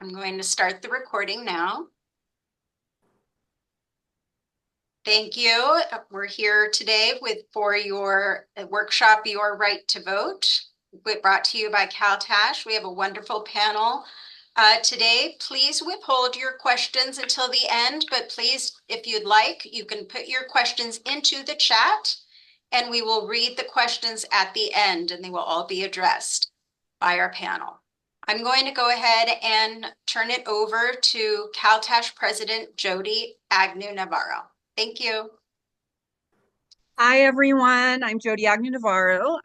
I'm going to start the recording now. Thank you. We're here today for your workshop, Your Right to Vote, brought to you by CalTASH. We have a wonderful panel today. Please withhold your questions until the end, but please, if you'd like, you can put your questions into the chat and we will read the questions at the end and they will all be addressed by our panel. I'm going to go ahead and turn it over to CalTASH President Jody Agnew-Navarro. Thank you. Hi, everyone. I'm Jody Agnew-Navarro.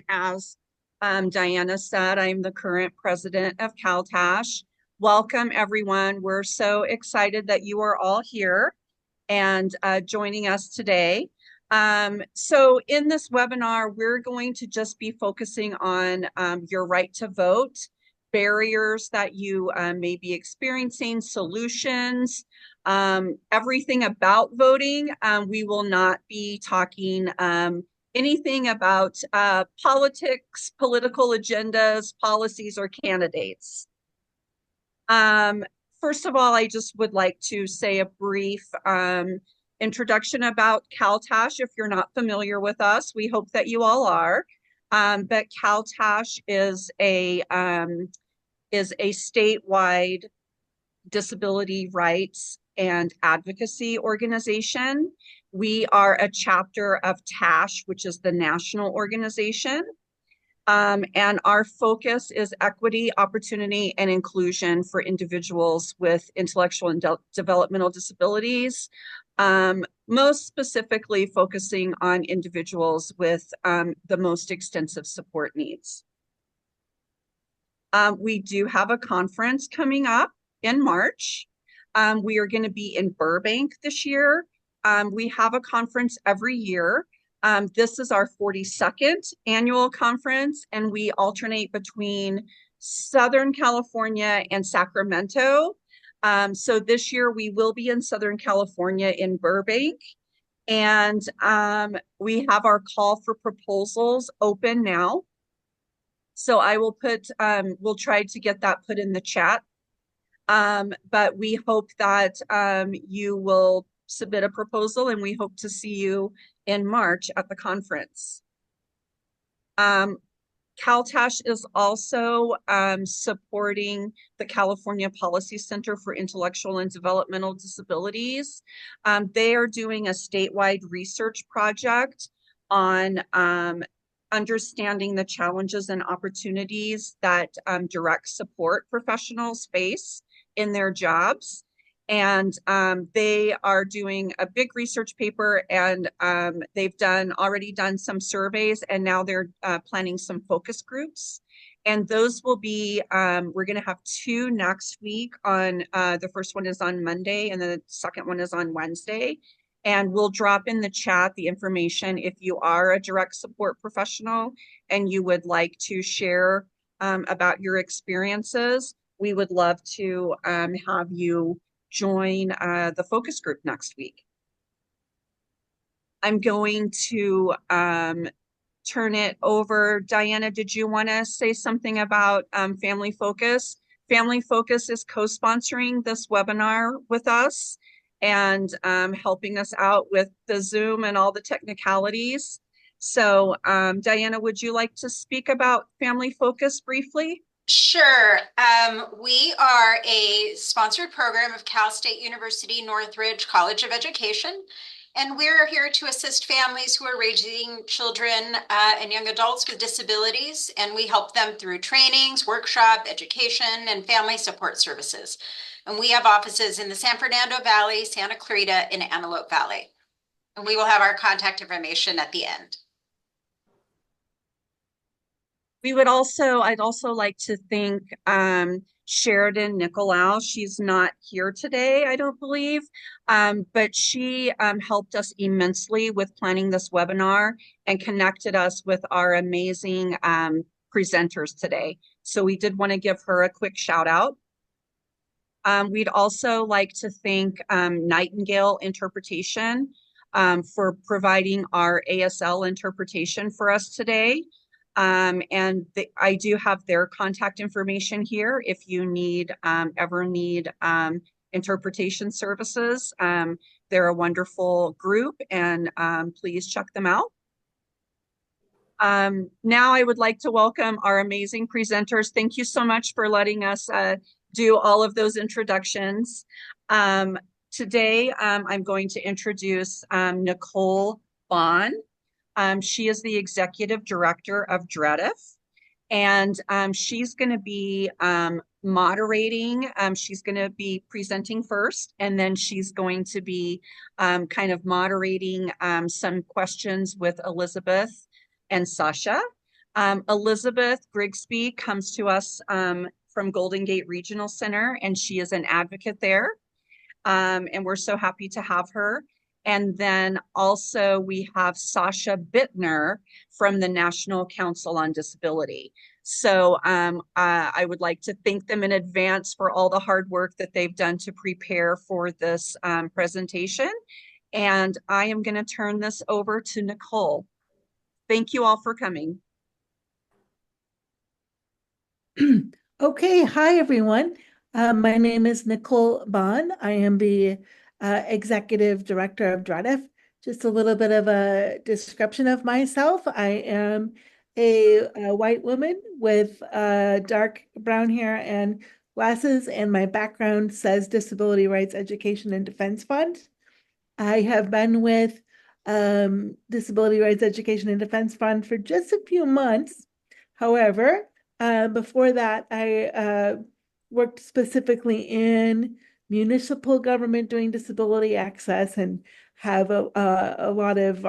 As Diana said, I'm the current president of CalTASH. Welcome, everyone. We're so excited that you are all here and joining us today. So in this webinar, we're going to just be focusing on your right to vote, barriers that you may be experiencing, solutions, everything about voting. We will not be talking anything about politics, political agendas, policies, or candidates. First of all, I just would like to say a brief introduction about CalTASH. If you're not familiar with us, we hope that you all are. But CalTASH is a statewide disability rights and advocacy organization. We are a chapter of TASH, which is the national organization. And our focus is equity, opportunity, and inclusion for individuals with intellectual and developmental disabilities, most specifically focusing on individuals with the most extensive support needs. We do have a conference coming up in March. We are going to be in Burbank this year. We have a conference every year. This is our 42nd annual conference, and we alternate between Southern California and Sacramento. So this year we will be in Southern California in Burbank, and we have our call for proposals open now. So I will we'll try to get that put in the chat. But we hope that you will submit a proposal, and we hope to see you in March at the conference. CalTASH is also supporting the California Policy Center for Intellectual and Developmental Disabilities. They are doing a statewide research project on understanding the challenges and opportunities that direct support professionals face in their jobs. And they are doing a big research paper, and they've already done some surveys, and now they're planning some focus groups. And those will be, we're going to have two next week. The first one is on Monday, and the second one is on Wednesday. And we'll drop in the chat the information if you are a direct support professional and you would like to share about your experiences. We would love to have you join the focus group next week. I'm going to turn it over. Diana, did you want to say something about Family Focus? Family Focus is co-sponsoring this webinar with us and helping us out with the Zoom and all the technicalities. So Diana, would you like to speak about Family Focus briefly? Sure. We are a sponsored program of Cal State University Northridge College of Education, and we're here to assist families who are raising children and young adults with disabilities, and we help them through trainings, workshop, education, and family support services. And we have offices in the San Fernando Valley, Santa Clarita, and Antelope Valley. And we will have our contact information at the end. I'd also like to thank Sheridan Nicolaou. She's not here today, I don't believe, but she helped us immensely with planning this webinar and connected us with our amazing presenters today. So we did want to give her a quick shout out. We'd also like to thank Nightingale Interpretation for providing our ASL interpretation for us today. I do have their contact information here if you ever need interpretation services. They're a wonderful group, and please check them out. Now I would like to welcome our amazing presenters. Thank you so much for letting us do all of those introductions. Today, I'm going to introduce Nicole Bohn. She is the Executive Director of DREDF, and she's going to be moderating. She's going to be presenting first, and then she's going to be kind of moderating some questions with Elizabeth and Sascha. Elizabeth Grigsby comes to us from Golden Gate Regional Center, and she is an advocate there. And we're so happy to have her. And then also we have Sascha Bittner from the National Council on Disability. So I would like to thank them in advance for all the hard work that they've done to prepare for this presentation. And I am going to turn this over to Nicole. Thank you all for coming. Okay, hi everyone. My name is Nicole Bohn. I am the Executive Director of DREDF. Just a little bit of a description of myself. I am a white woman with dark brown hair and glasses, and my background says Disability Rights Education and Defense Fund. I have been with Disability Rights Education and Defense Fund for just a few months. However, before that, I worked specifically in municipal government doing disability access and have a lot of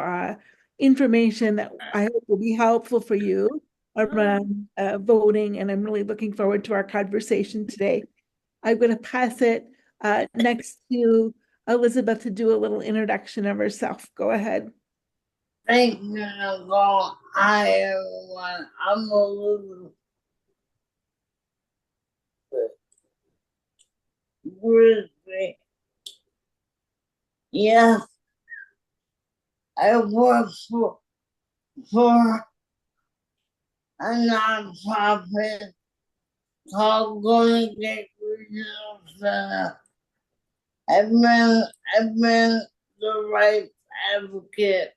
information that I hope will be helpful for you around voting. And I'm really looking forward to our conversation today. I'm going to pass it next to Elizabeth to do a little introduction of herself. Go ahead. Thank you, Nicole. Hi, everyone. I'm Elizabeth Grigsby. Yes, I work for a nonprofit called Golden Gate Regional Center. I've been the rights advocate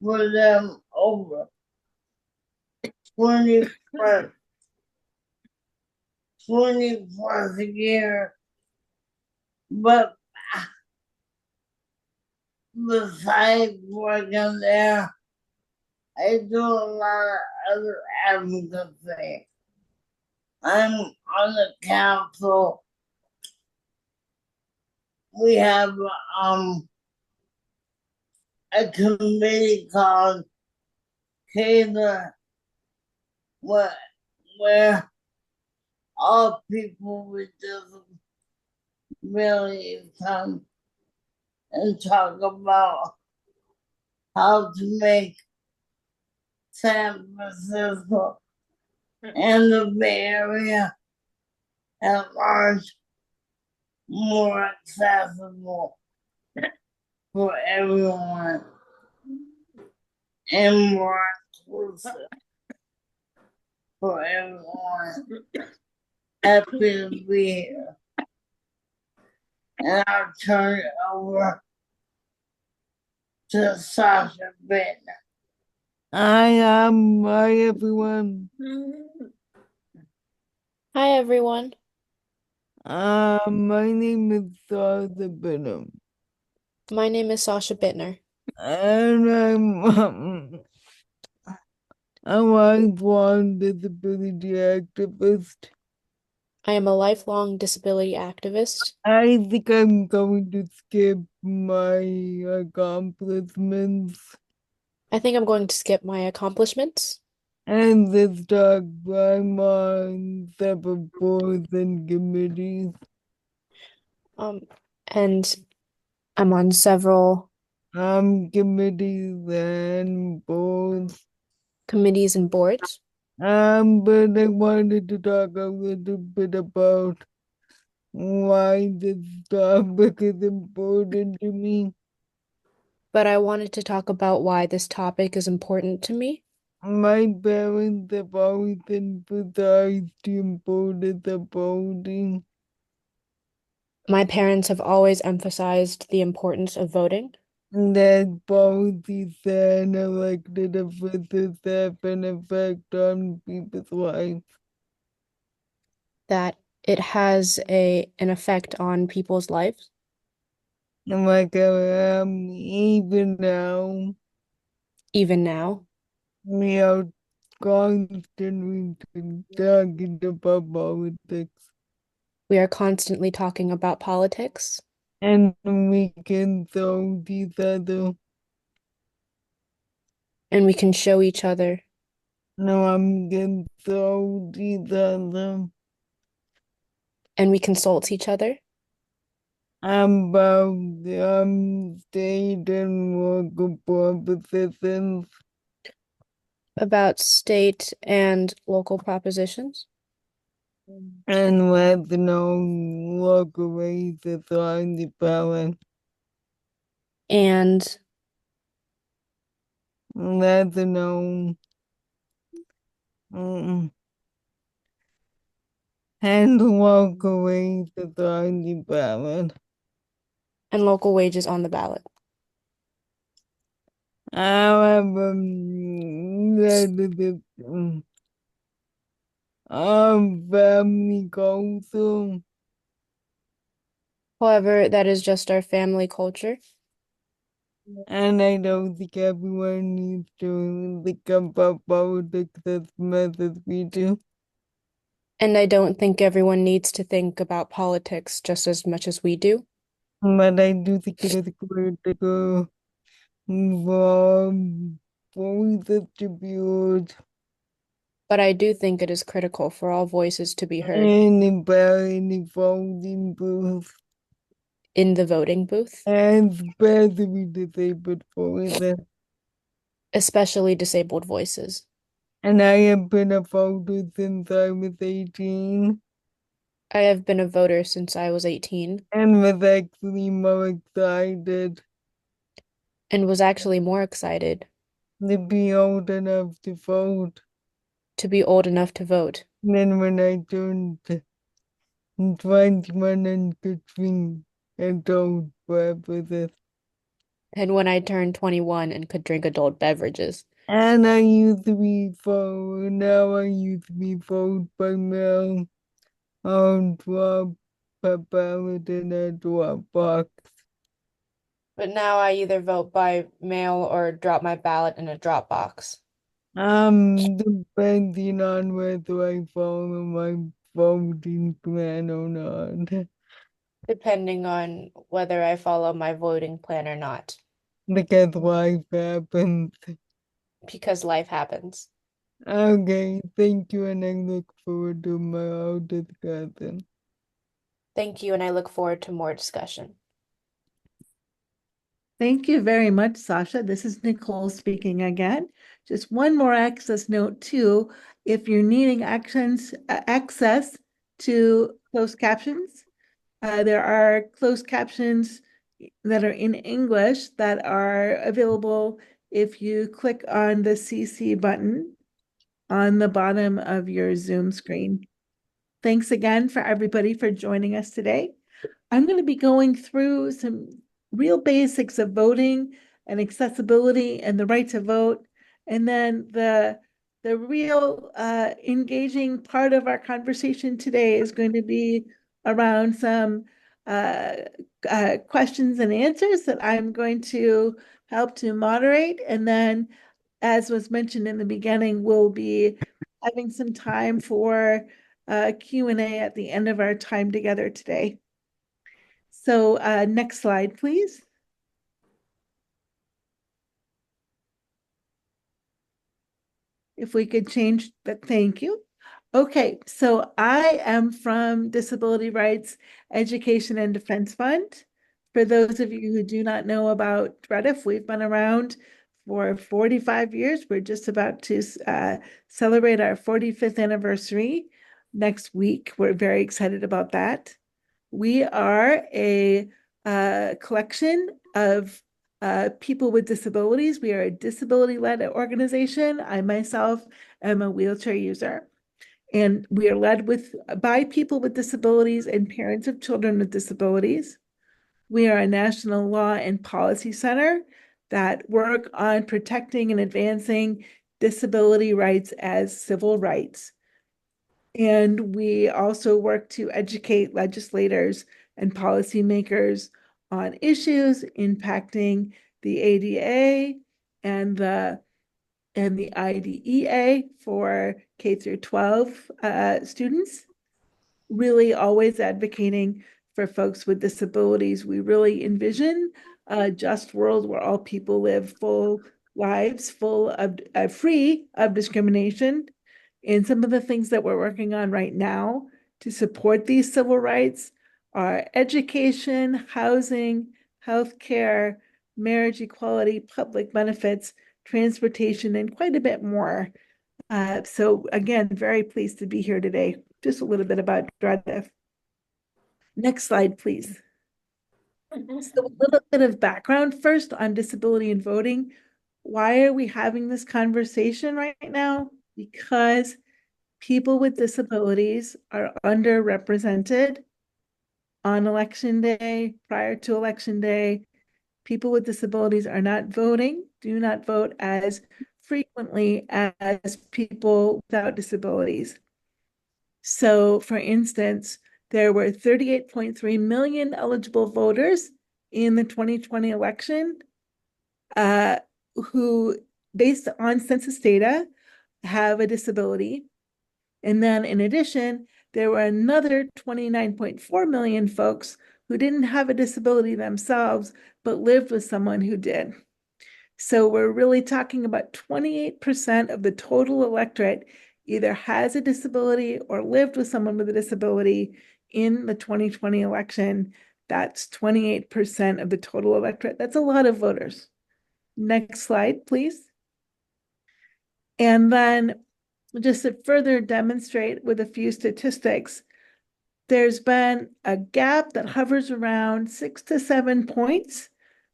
for them over 20 plus years. But besides working there, I do a lot of other advocacy. I'm on the council. We have a committee called CalTASH, where all people with disabilities come and talk about how to make San Francisco and the Bay Area at large more accessible for everyone and more inclusive for everyone. Happy to be here. And I'll turn it over to Sascha Bittner. Hi everyone. Hi, everyone. My name is Sascha Bittner. My name is Sascha Bittner. And I'm a lifelong disability activist. I am a lifelong disability activist. I think I'm going to skip my accomplishments I think I'm going to skip my accomplishments. and this talk. I'm on several boards and committees. And I'm on several Committees and boards. committees and boards. But I wanted to talk a little bit about why this topic is important to me. But I wanted to talk about why this topic is important to me. My parents have always emphasized the importance of voting. My parents have always emphasized the importance of voting, That policies and elected officials have an effect on people's lives. that it has an effect on people's lives. And like I am even now, Even now, we are constantly talking about politics. we are constantly talking about politics, And we can throw each other. and we can show each other No, I'm can throw each other and we consult each other about state and local propositions about state and local propositions and let no local races on the ballot. and Let no mm, and local races on the ballot. local wages on the ballot. However, that is family culture. However, that is just our family culture, And I don't think everyone needs to think about politics as much as we do. and I don't think everyone needs to think about politics just as much as we do. But I do think it is critical for voices to be heard But I do think it is critical for all voices to be heard in the voting booth, in the voting booth, and especially disabled voices. especially disabled voices. And I have been a voter since I was 18 I have been a voter since I was 18 and was actually more excited and was actually more excited to be old enough to vote to be old enough to vote than when I turned 21 and could drink adult beverages. and when I turned 21 and could drink adult beverages. And I used to be vote, now I used to be vote by mail on drop a ballot in a drop box. But now I either vote by mail or drop my ballot in a drop box, Depending on whether I follow my voting plan or not. depending on whether I follow my voting plan or not, Because life happens. because life happens. Okay, thank you, and I look forward to my discussion. Thank you, and I look forward to more discussion. Thank you very much, Sasha. This is Nicole speaking again. Just one more access note too. If you're needing access to closed captions, there are closed captions that are in English that are available if you click on the CC button on the bottom of your Zoom screen. Thanks again for everybody for joining us today. I'm going to be going through some real basics of voting and accessibility and the right to vote. And then the real engaging part of our conversation today is going to be around some questions and answers that I'm going to help to moderate. And then, as was mentioned in the beginning, we'll be having some time for Q&A at the end of our time together today. So next slide, please. If we could change that, thank you. Okay, so I am from Disability Rights Education and Defense Fund. For those of you who do not know about DREDF, we've been around for 45 years. We're just about to celebrate our 45th anniversary next week. We're very excited about that. We are a collection of people with disabilities. We are a disability-led organization. I myself am a wheelchair user. And we are led by people with disabilities and parents of children with disabilities. We are a national law and policy center that work on protecting and advancing disability rights as civil rights. And we also work to educate legislators and policymakers on issues impacting the ADA and the IDEA for K through 12 students, really always advocating for folks with disabilities. We really envision a just world where all people live full lives, free of discrimination. And some of the things that we're working on right now to support these civil rights are education, housing, healthcare, marriage equality, public benefits, transportation, and quite a bit more. So again, very pleased to be here today. Just a little bit about DREDF. Next slide, please. So a little bit of background first on disability and voting. Why are we having this conversation right now? Because people with disabilities are underrepresented on election day, prior to election day. People with disabilities are not voting, do not vote as frequently as people without disabilities. So, for instance, there were 38.3 million eligible voters in the 2020 election who, based on census data, have a disability. And then in addition, there were another 29.4 million folks who didn't have a disability themselves, but lived with someone who did. So we're really talking about 28% of the total electorate either has a disability or lived with someone with a disability in the 2020 election. That's 28% of the total electorate. That's a lot of voters. Next slide, please. And then just to further demonstrate with a few statistics, there's been a gap that hovers around 6 to 7 points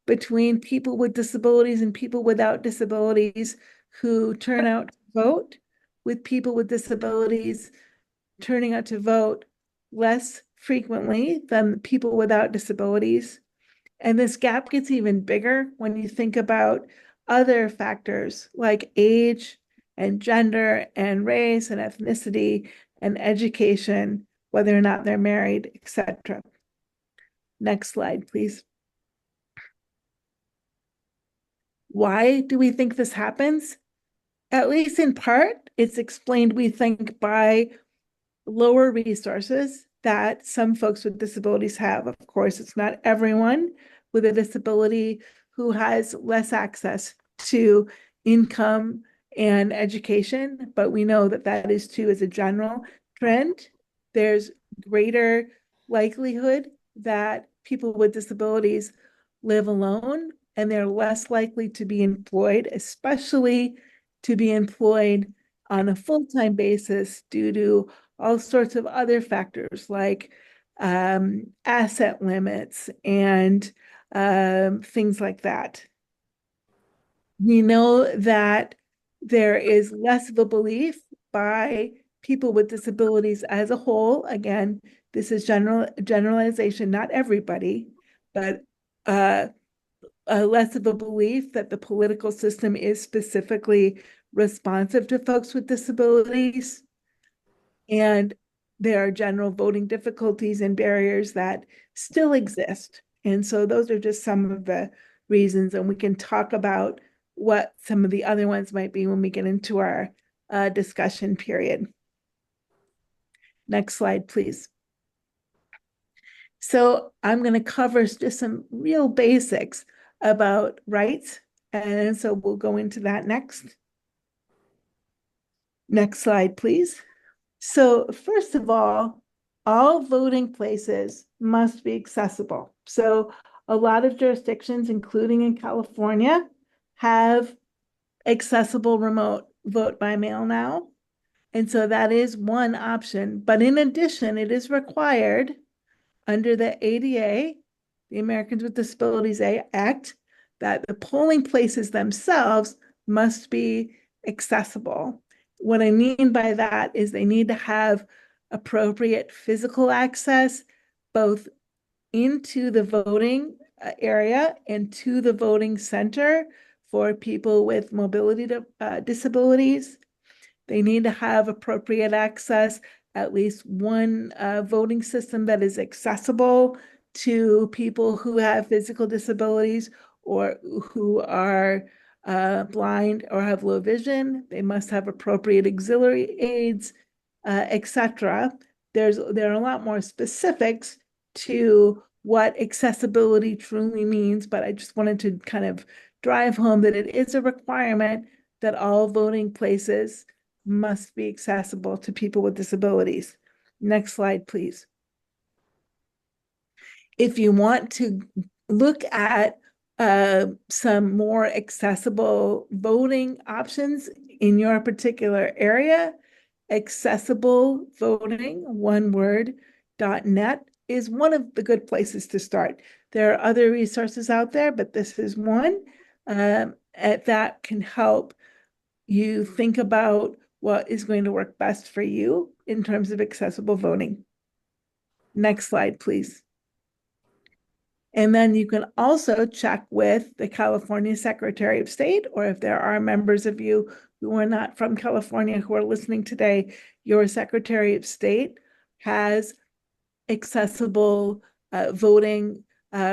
between people with disabilities and people without disabilities who turn out to vote, with people with disabilities turning out to vote less frequently than people without disabilities. And this gap gets even bigger when you think about other factors like age and gender and race and ethnicity and education, whether or not they're married, etc. Next slide, please. Why do we think this happens? At least in part, it's explained, we think, by lower resources that some folks with disabilities have. Of course, it's not everyone with a disability who has less access to income and education, but we know that that is too as a general trend. There's greater likelihood that people with disabilities live alone, and they're less likely to be employed, especially to be employed on a full-time basis due to all sorts of other factors like asset limits and things like that. We know that there is less of a belief by people with disabilities as a whole. Again, this is generalization, not everybody, but less of a belief that the political system is specifically responsive to folks with disabilities. And there are general voting difficulties and barriers that still exist. And so those are just some of the reasons, and we can talk about what some of the other ones might be when we get into our discussion period. Next slide, please. So I'm going to cover just some real basics about rights, and so we'll go into that next. Next slide, please. So first of all voting places must be accessible. So a lot of jurisdictions, including in California, have accessible remote vote by mail now. And so that is one option. But in addition, it is required under the ADA, the Americans with Disabilities Act, that the polling places themselves must be accessible. What I mean by that is they need to have appropriate physical access, both into the voting area and to the voting center for people with mobility disabilities. They need to have appropriate access, at least one voting system that is accessible to people who have physical disabilities or who are blind or have low vision. They must have appropriate auxiliary aids, etc. There are a lot more specifics to what accessibility truly means, but I just wanted to kind of drive home that it is a requirement that all voting places must be accessible to people with disabilities. Next slide, please. If you want to look at some more accessible voting options in your particular area, accessible voting, one word, .net is one of the good places to start. There are other resources out there, but this is one that can help you think about what is going to work best for you in terms of accessible voting. Next slide, please. And then you can also check with the California Secretary of State, or if there are members of you who are not from California who are listening today, your Secretary of State has accessible voting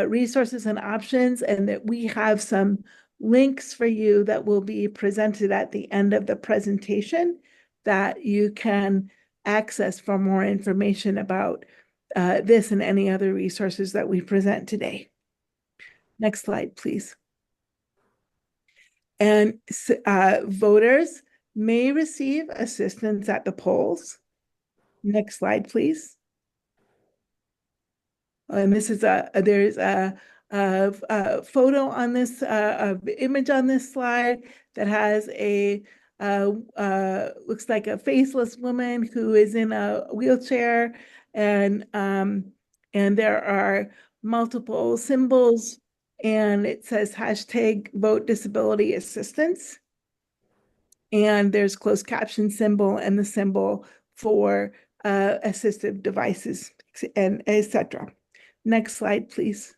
resources and options, and that we have some links for you that will be presented at the end of the presentation that you can access for more information about this and any other resources that we present today. Next slide, please. And voters may receive assistance at the polls. Next slide, please. And this is there's a photo on this, image on this slide that has a looks like a faceless woman who is in a wheelchair, and there are multiple symbols, and it says hashtag vote disability assistance, and there's closed caption symbol and the symbol for assistive devices, and etc. Next slide, please.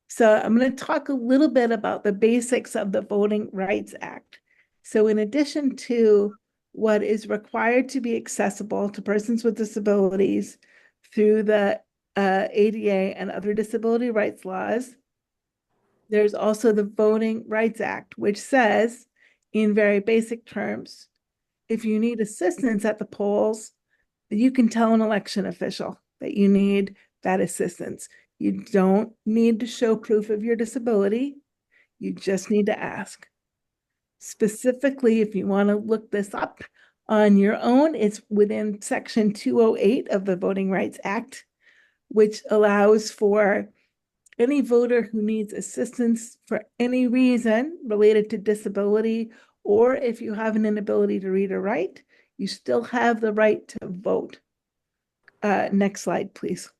So I'm going to talk a little bit about the basics of the Voting Rights Act. So in addition to what is required to be accessible to persons with disabilities through the ADA and other disability rights laws, there's also the Voting Rights Act, which says, in very basic terms, if you need assistance at the polls, you can tell an election official that you need that assistance. You don't need to show proof of your disability. You just need to ask. Specifically, if you want to look this up on your own, it's within Section 208 of the Voting Rights Act, which allows for any voter who needs assistance for any reason related to disability, or if you have an inability to read or write, you still have the right to vote. Next slide, please.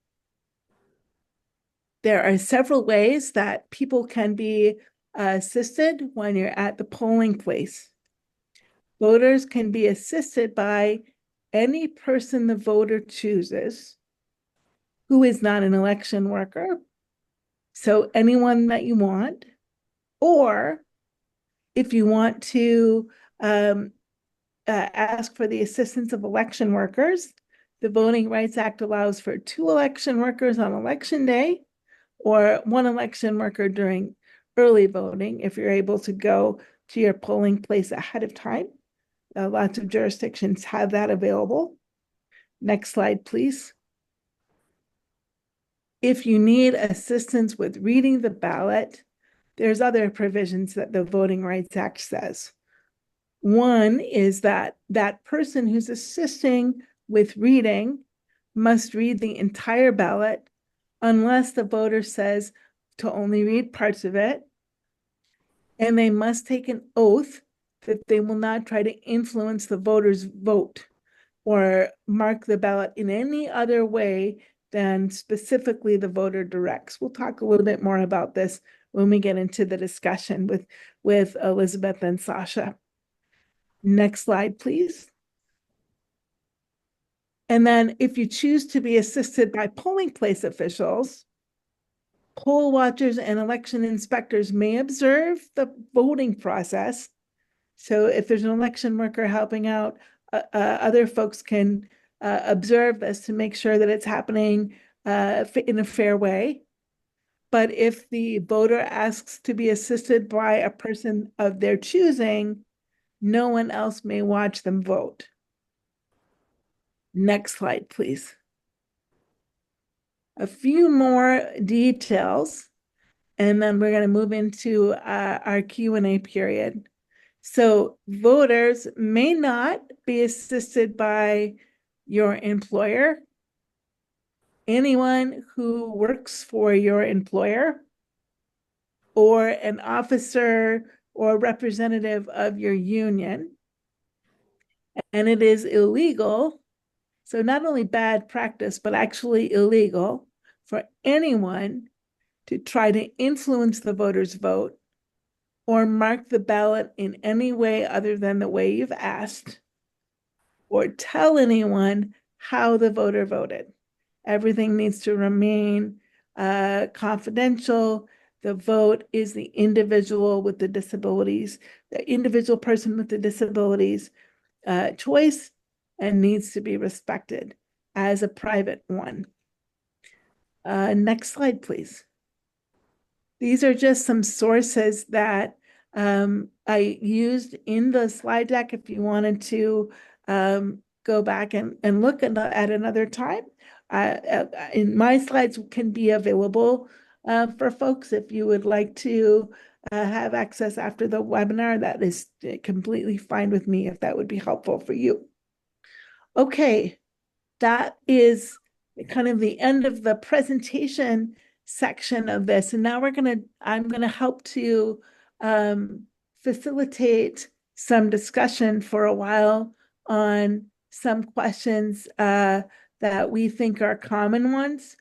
There are several ways that people can be assisted when you're at the polling place. Voters can be assisted by any person the voter chooses who is not an election worker, so anyone that you want, or if you want to ask for the assistance of election workers, the Voting Rights Act allows for 2 election workers on election day, or 1 election worker during early voting if you're able to go to your polling place ahead of time. Lots of jurisdictions have that available. Next slide, please. If you need assistance with reading the ballot, there's other provisions that the Voting Rights Act says. One is that that person who's assisting with reading must read the entire ballot unless the voter says to only read parts of it, and they must take an oath that they will not try to influence the voter's vote or mark the ballot in any other way than specifically the voter directs. We'll talk a little bit more about this when we get into the discussion with Elizabeth and Sascha. Next slide, please. And then if you choose to be assisted by polling place officials, poll watchers and election inspectors may observe the voting process. So if there's an election worker helping out, other folks can observe this to make sure that it's happening in a fair way. But if the voter asks to be assisted by a person of their choosing, no one else may watch them vote. Next slide, please. A few more details, and then we're going to move into our Q&A period. So voters may not be assisted by your employer, anyone who works for your employer, or an officer or representative of your union. And it is illegal, so not only bad practice, but actually illegal for anyone to try to influence the voter's vote or mark the ballot in any way other than the way you've asked, or tell anyone how the voter voted. Everything needs to remain confidential. The vote is the individual with the disabilities, the individual person with the disabilities choice, and needs to be respected as a private one. Next slide, please. These are just some sources that I used in the slide deck if you wanted to go back and look at another time. In my slides can be available for folks if you would like to have access after the webinar. That is completely fine with me if that would be helpful for you. Okay, that is kind of the end of the presentation section of this. And now I'm gonna help to facilitate some discussion for a while on some questions that we think are common ones.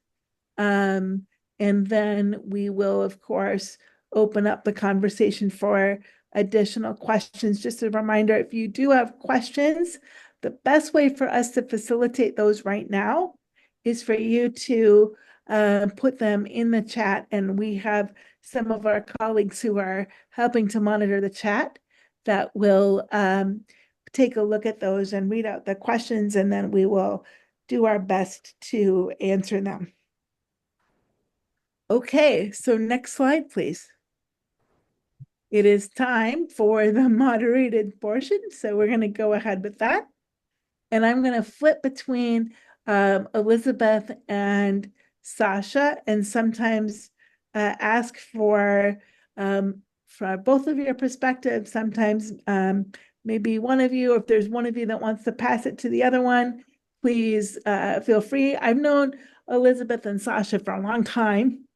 And then we will, of course, open up the conversation for additional questions. Just a reminder, if you do have questions, the best way for us to facilitate those right now is for you to put them in the chat, and we have some of our colleagues who are helping to monitor the chat that will take a look at those and read out the questions, and then we will do our best to answer them. Okay, so next slide, please. It is time for the moderated portion, so we're going to go ahead with that. And I'm going to flip between Elizabeth and Sascha, and sometimes ask for both of your perspectives. Sometimes maybe one of you, if there's one of you that wants to pass it to the other one, please feel free. I've known Elizabeth and Sascha for a long time,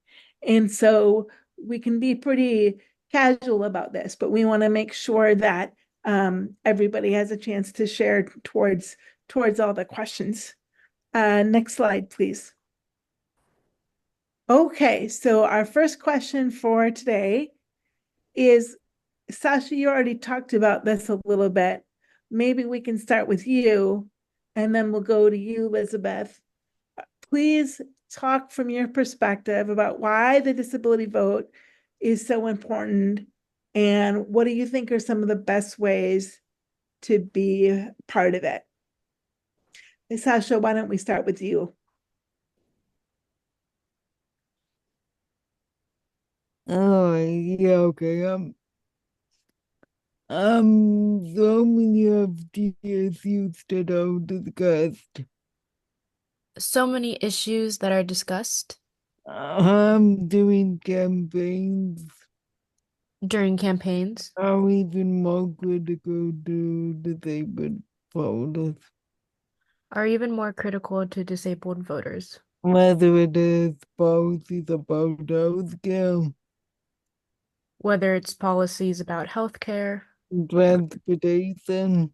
and so we can be pretty casual about this, but we want to make sure that everybody has a chance to share towards all the questions. Next slide, please. Okay, so our first question for today is, Sascha, you already talked about this a little bit. Maybe we can start with you, and then we'll go to you, Elizabeth. Please talk from your perspective about why the disability vote is so important, and what do you think are some of the best ways to be part of it? Sascha, why don't we start with you? Oh, yeah, okay. So many of the issues that are discussed. So many issues that are discussed Doing campaigns during campaigns are even more critical to disabled voters. are even more critical to disabled voters, Whether it is policies about healthcare, whether it's policies about healthcare, transportation,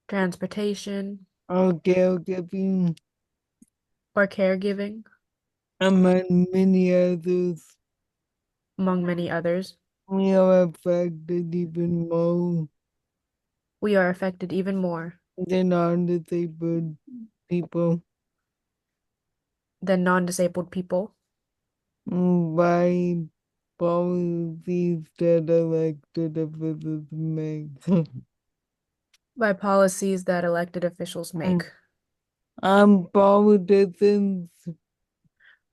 transportation, or caregiving, or caregiving, among many others. among many others. We are affected even more We are affected even more than non-disabled people than non-disabled people by policies that elected officials make. by policies that elected officials make. Politicians,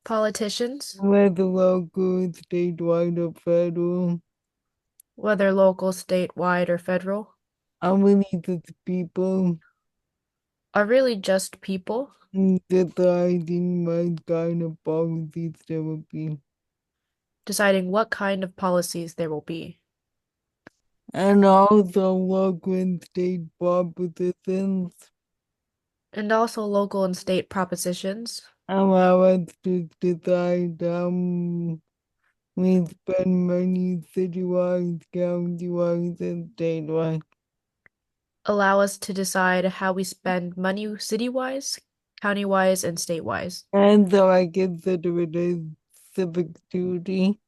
Politicians, whether local, statewide, or federal, whether local, statewide, or federal, are really just people are really just people deciding what kind of policies there will be. deciding what kind of policies there will be. And also local and state propositions And also local and state propositions allow us to decide how we spend money citywide, countywide, and statewide. allow us to decide how we spend money city-wise, county-wise, and state-wise. And so I consider it a civic duty.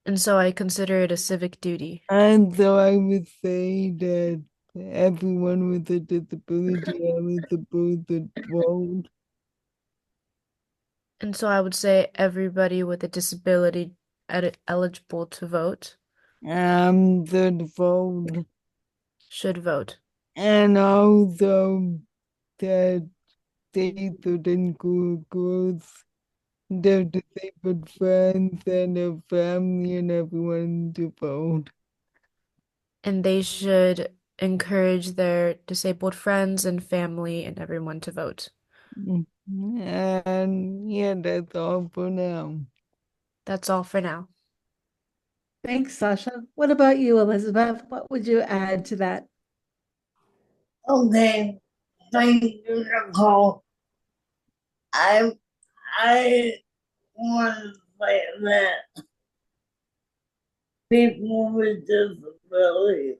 And so I consider it a civic duty. And so I would say that everyone with a disability is supposed to vote. And so I would say everybody with a disability eligible to vote Should vote. should vote. And also that states would include their disabled friends and their family and everyone to vote. And they should encourage their disabled friends and family and everyone to vote. And yeah, that's all for now. That's all for now. Thanks, Sasha. What about you, Elizabeth? What would you add to that? Okay, thank you, Nicole. I want to say that people with disabilities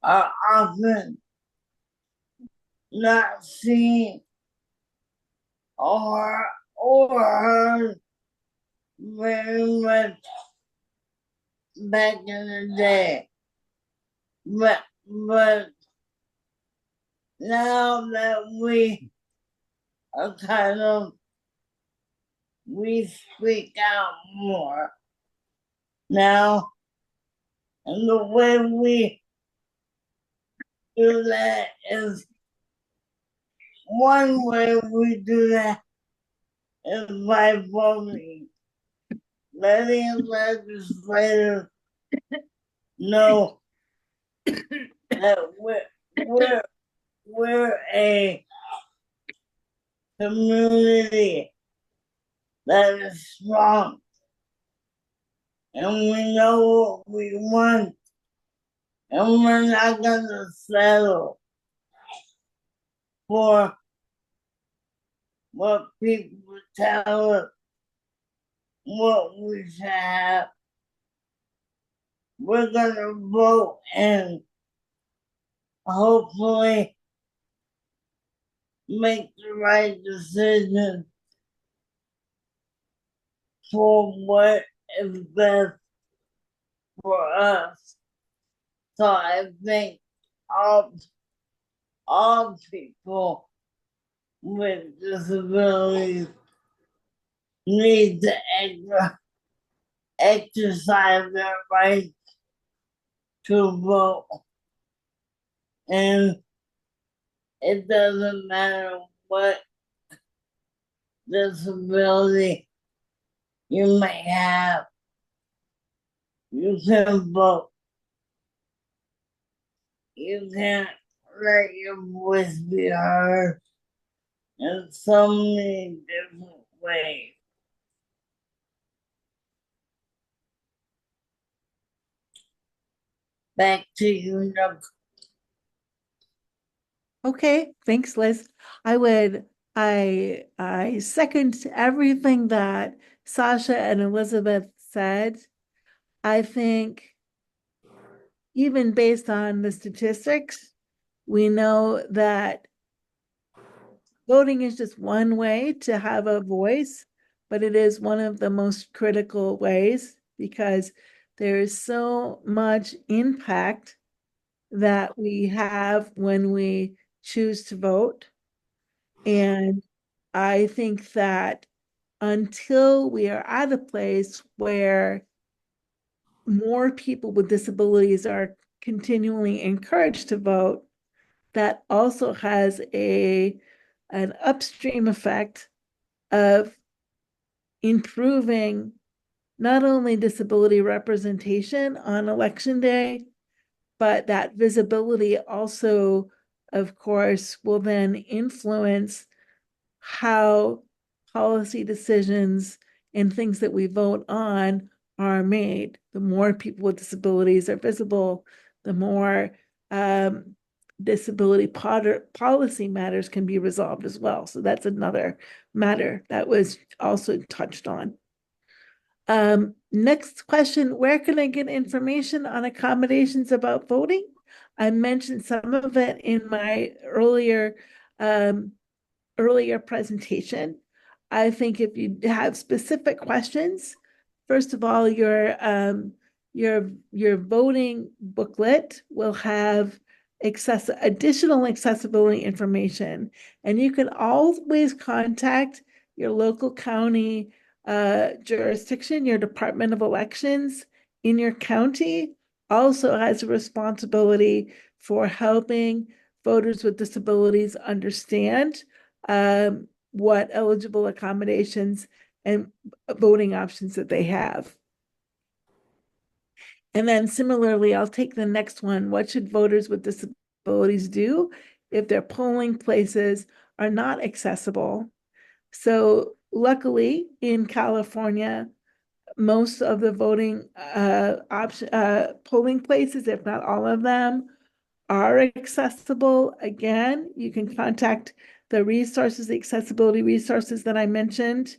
are often not seen or heard very much back in the day. But now that we speak out more now, and the way we do that is one way we do that is by voting, letting legislators know that we're a community that is strong, and we know what we want, and we're not gonna settle for what people tell us what we should have. We're gonna vote and hopefully make the right decision for what is best for us. So I think all people with disabilities need to exercise their right to vote. And it doesn't matter what disability you may have, you can vote. You can let your voice be heard in so many different ways. Back to you, Nicole. Okay, thanks, Liz. I second everything that Sasha and Elizabeth said. I think even based on the statistics, we know that voting is just one way to have a voice, but it is one of the most critical ways because there is so much impact that we have when we choose to vote. And I think that until we are at a place where more people with disabilities are continually encouraged to vote, that also has an upstream effect of improving not only disability representation on election day, but that visibility also, of course, will then influence how policy decisions and things that we vote on are made. The more people with disabilities are visible, the more disability policy matters can be resolved as well. So that's another matter that was also touched on. Next question, where can I get information on accommodations about voting? I mentioned some of it in my earlier presentation. I think if you have specific questions, first of all, your voting booklet will have additional accessibility information, and you can always contact your local county jurisdiction. Your Department of Elections in your county also has a responsibility for helping voters with disabilities understand what eligible accommodations and voting options that they have. And then similarly, I'll take the next one. What should voters with disabilities do if their polling places are not accessible? So luckily in California, most of the voting polling places, if not all of them, are accessible. Again, you can contact the resources, the accessibility resources that I mentioned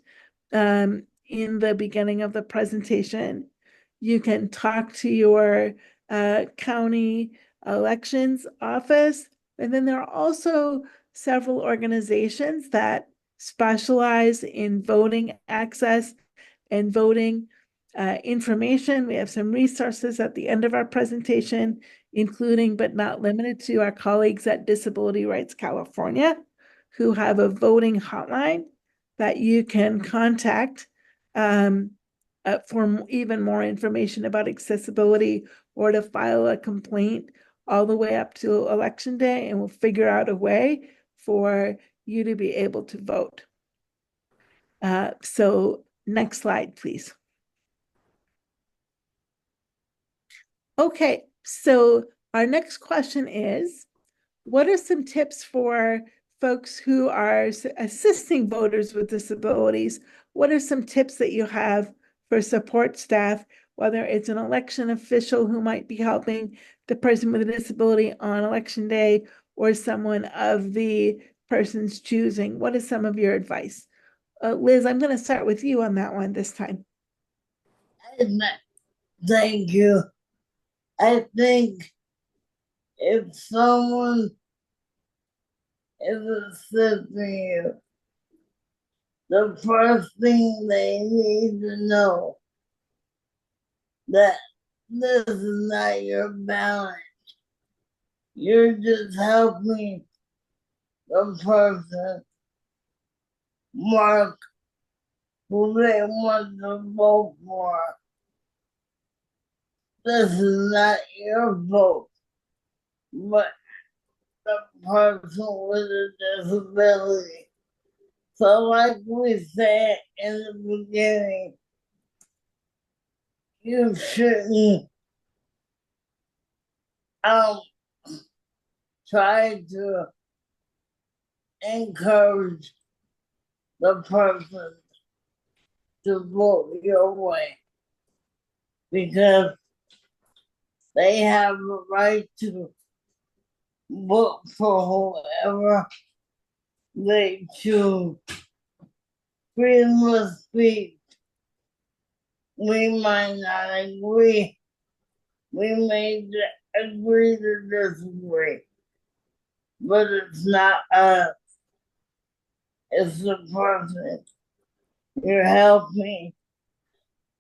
in the beginning of the presentation. You can talk to your county elections office. And then there are also several organizations that specialize in voting access and voting information. We have some resources at the end of our presentation, including but not limited to our colleagues at Disability Rights California, who have a voting hotline that you can contact for even more information about accessibility or to file a complaint all the way up to election day, and we'll figure out a way for you to be able to vote. So next slide, please. Okay, so our next question is, what are some tips for folks who are assisting voters with disabilities? What are some tips that you have for support staff, whether it's an election official who might be helping the person with a disability on election day or someone of the person's choosing? What is some of your advice? Liz, I'm going to start with you on that one this time. Thank you. I think if someone is assisting you, the first thing they need to know that this is not your balance. You're just helping the person mark who they want to vote for. This is not your vote, but the person with a disability. So like we said in the beginning, you shouldn't try to encourage the person to vote your way, because they have a right to vote for whoever they choose. Freedom of speech. We might not agree. We may agree to disagree. But it's not us. It's the person you're helping.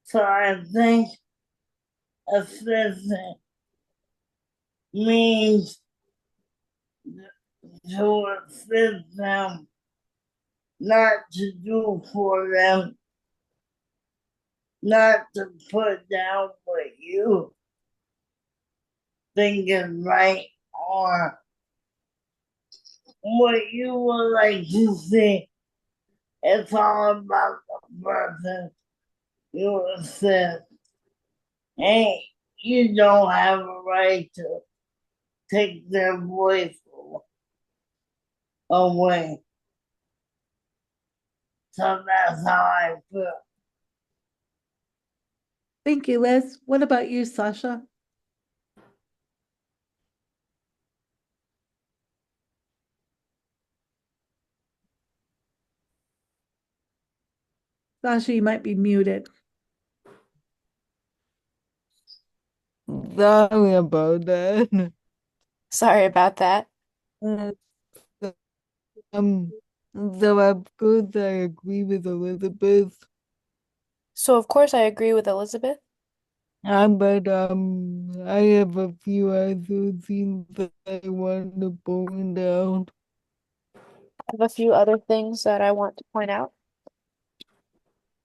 So I think assistant means to assist them, not to do for them, not to put down what you think is right or what you would like to see. It's all about the person you assist. And you don't have a right to take their voice away. So that's how I feel. Thank you, Liz. What about you, Sasha? Sasha, you might be muted. Sorry about that. Sorry about that. Uh, Um, so of course I agree with Elizabeth. So, of course, I agree with Elizabeth. But I have a few other things that I want to point out. I have a few other things that I want to point out.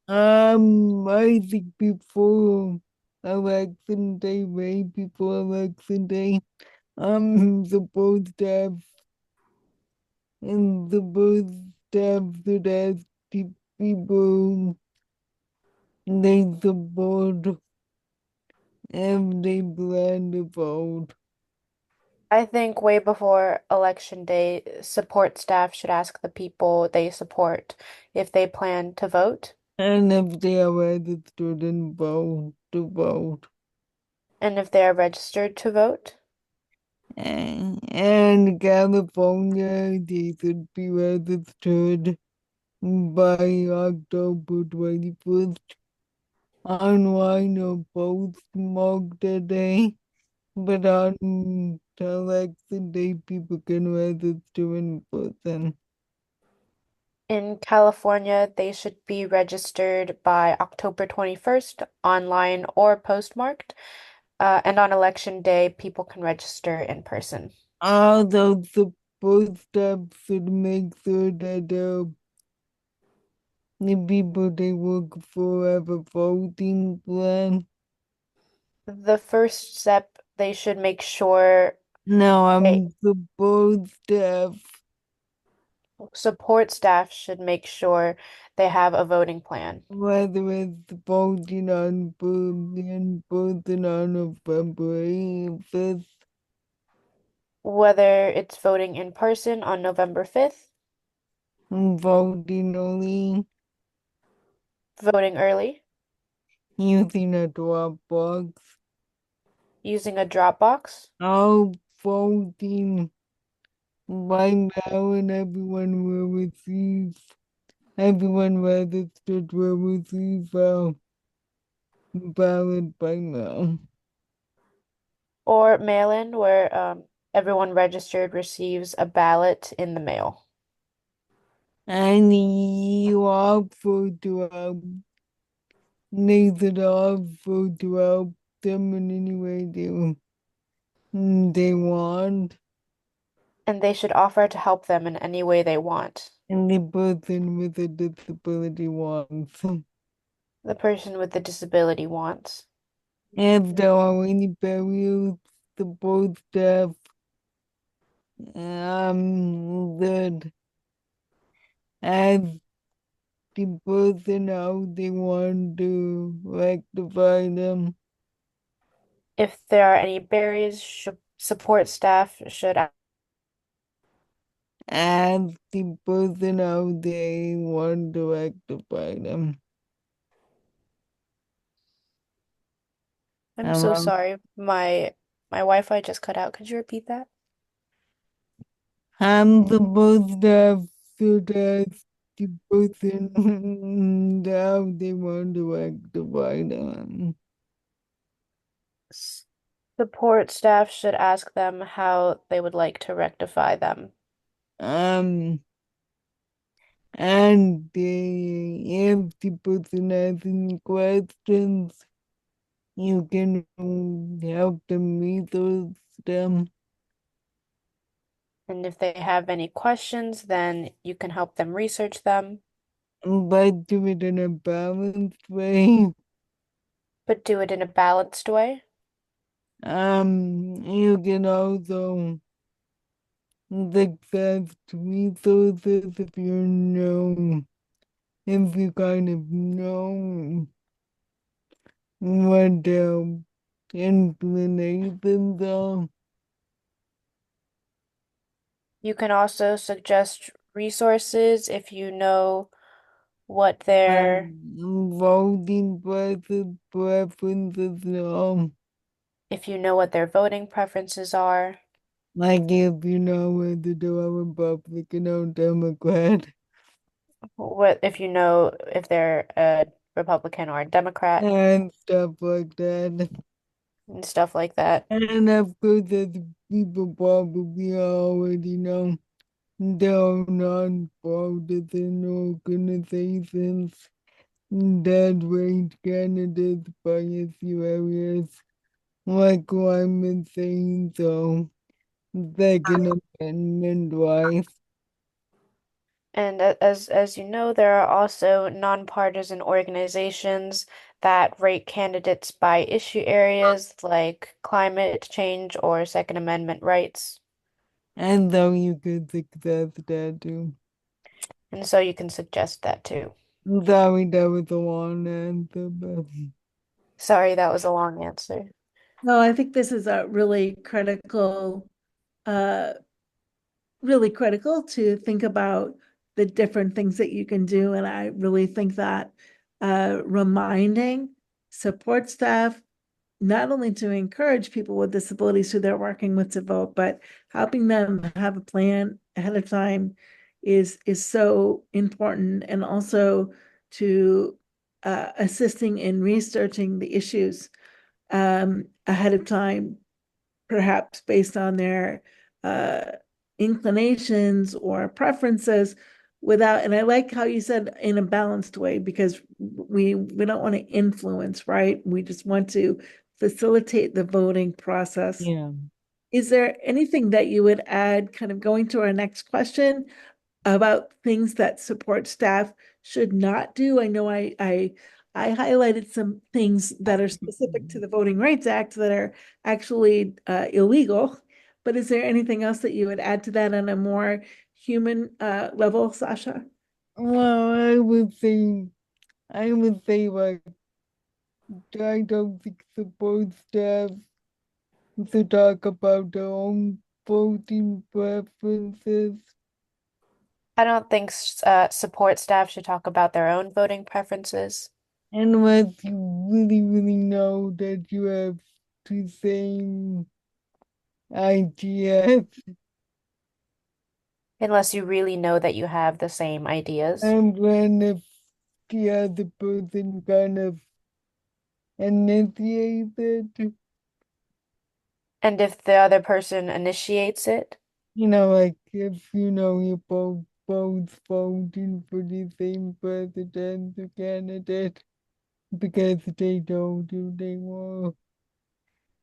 I think before election day, right before election day, supposed to have and supposed to have should ask people they support if they plan to vote. I think way before election day, support staff should ask the people they support if they plan to vote And if they are registered and vote to vote. and if they are registered to vote. And California, they should be registered by October 21st. Online or postmark that day, but on election day, people can register in person. In California, they should be registered by October 21st, online or postmarked. And on election day, people can register in person. Although the post step should make sure that the people they work for have a voting plan. The first step, they should make sure No, they, I'm supposed to have. support staff should make sure they have a voting plan. Whether it's voting on in person on November 5th, Whether it's voting in person on November 5th, voting only voting early, using a Dropbox, using a drop box, all voting by mail and everyone registered will receive a ballot by mail. or mail-in, where everyone registered receives a ballot in the mail. And you offer to need it offer to help them in any way they want. And they should offer to help them in any way they want. And the person with a disability wants. The person with the disability wants. If there are any barriers, support staff that as the person how they want to rectify them. If there are any barriers, support staff should. As the person how they want to rectify them. I'm so Um, sorry. My Wi-Fi just cut out. Could you repeat that? I'm supposed to have to ask the person how they want to rectify them. Support staff should ask them how they would like to rectify them. Um, And if the person has any questions, you can help them resource them. And if they have any questions, then you can help them research them, But do it in a balanced way. but do it in a balanced way. You can also suggest resources if you kind of know what their inclinations are. You can also suggest resources if you know what their, Voting preferences are. if you know what their voting preferences are, Like if you know whether they're Republican or Democrat. what if you know if they're a Republican or a Democrat And stuff like that. and stuff like that. And of course, as people probably already know, there are non-partisan organizations that rate candidates by issue areas like climate change or Second Amendment rights. And as you know, there are also nonpartisan organizations that rate candidates by issue areas like climate change or Second Amendment rights. And so you could success that too. And so you can suggest that too. Sorry, that was a long answer, but Sorry, that was a long answer. No, I think this is a uh, really critical to think about the different things that you can do. And I really think that reminding support staff, not only to encourage people with disabilities who they're working with to vote, but helping them have a plan ahead of time is so important. And also to assisting in researching the issues ahead of time, perhaps based on their uh, inclinations or preferences without, and I like how you said in a balanced way, because we don't want to influence, right? We just want to facilitate the voting process. yeah. Is there anything that you would add, kind of going to our next question, about things that support staff should not do? I know I highlighted some things that are specific to the Voting Rights Act that are actually illegal, but is there anything else that you would add to that on a more human level, Sascha? Well, I would say like I don't think support staff to talk about their own voting preferences. I don't think support staff should talk about their own voting preferences Unless you really, really know that you have the same ideas unless you really know that you have the same ideas. and when if the other person kind of initiates it, And if the other person initiates it, like if you know you're both voting for the same presidential candidate because they told you they were.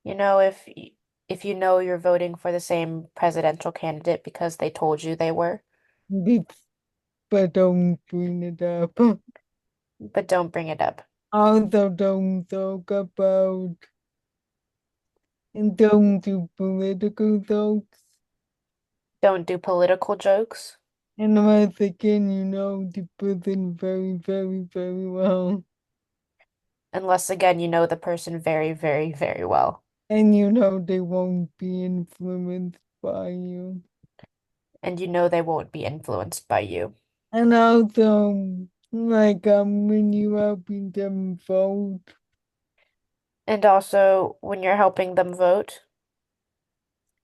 you know, if you know you're voting for the same presidential candidate because they told you they were, But don't bring it up. but don't bring it up. Also, don't talk about and don't do political jokes Don't do political jokes unless again you know the person very, very, very well. unless, again, you know the person very, very, very well. And you know they won't be influenced by you. And you know they won't be influenced by you. And also, like when you helping them vote, And also, when you're helping them vote,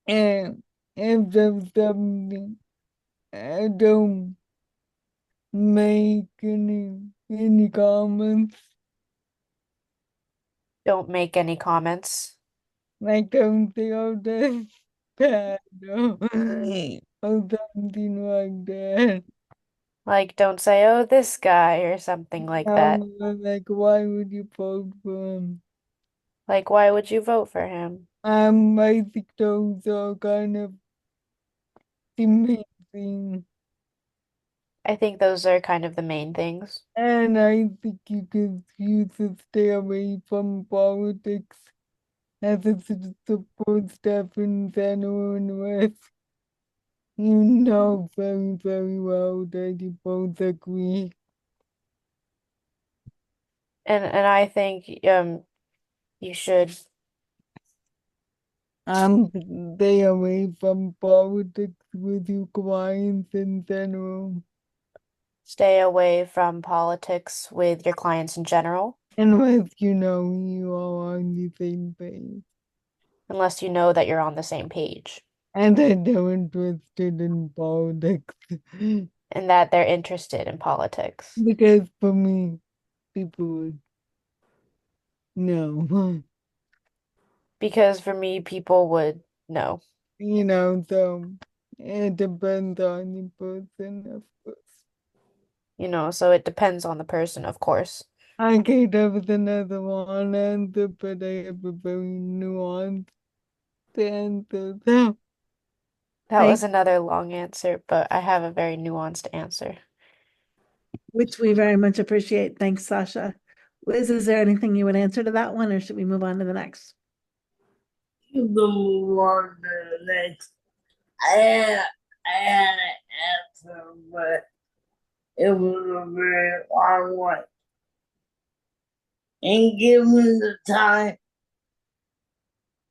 and if there's something, don't make any comments. don't make any comments. Like don't say, oh, that's bad, or something like that. Like, don't say, oh, this guy or something like that. Like, why would you vote for him? Like, why would you vote for him? I think those are kind of the main thing. I think those are kind of the main things. And I think you could use to stay away from politics as it's support stuff in general and West. You know very, very well that you both agree. And I think you should Stay away from politics with your clients in general. stay away from politics with your clients in general, Unless you know you are on the same page. unless you know that you're on the same page And that they're interested in politics. and that they're interested in politics. Because for me, people would know. Because for me, people would know. So it depends on the person, of course. So it depends on the person, of course. I gave that was another long answer, but I have a very nuanced answer. So, That Thank, was another long answer, but I have a very nuanced answer. which we very much appreciate. Thanks, Sasha. Liz, is there anything you would answer to that one, or should we move on to the next? You can move on to the next. I had an answer, but it was a very long one. And given the time,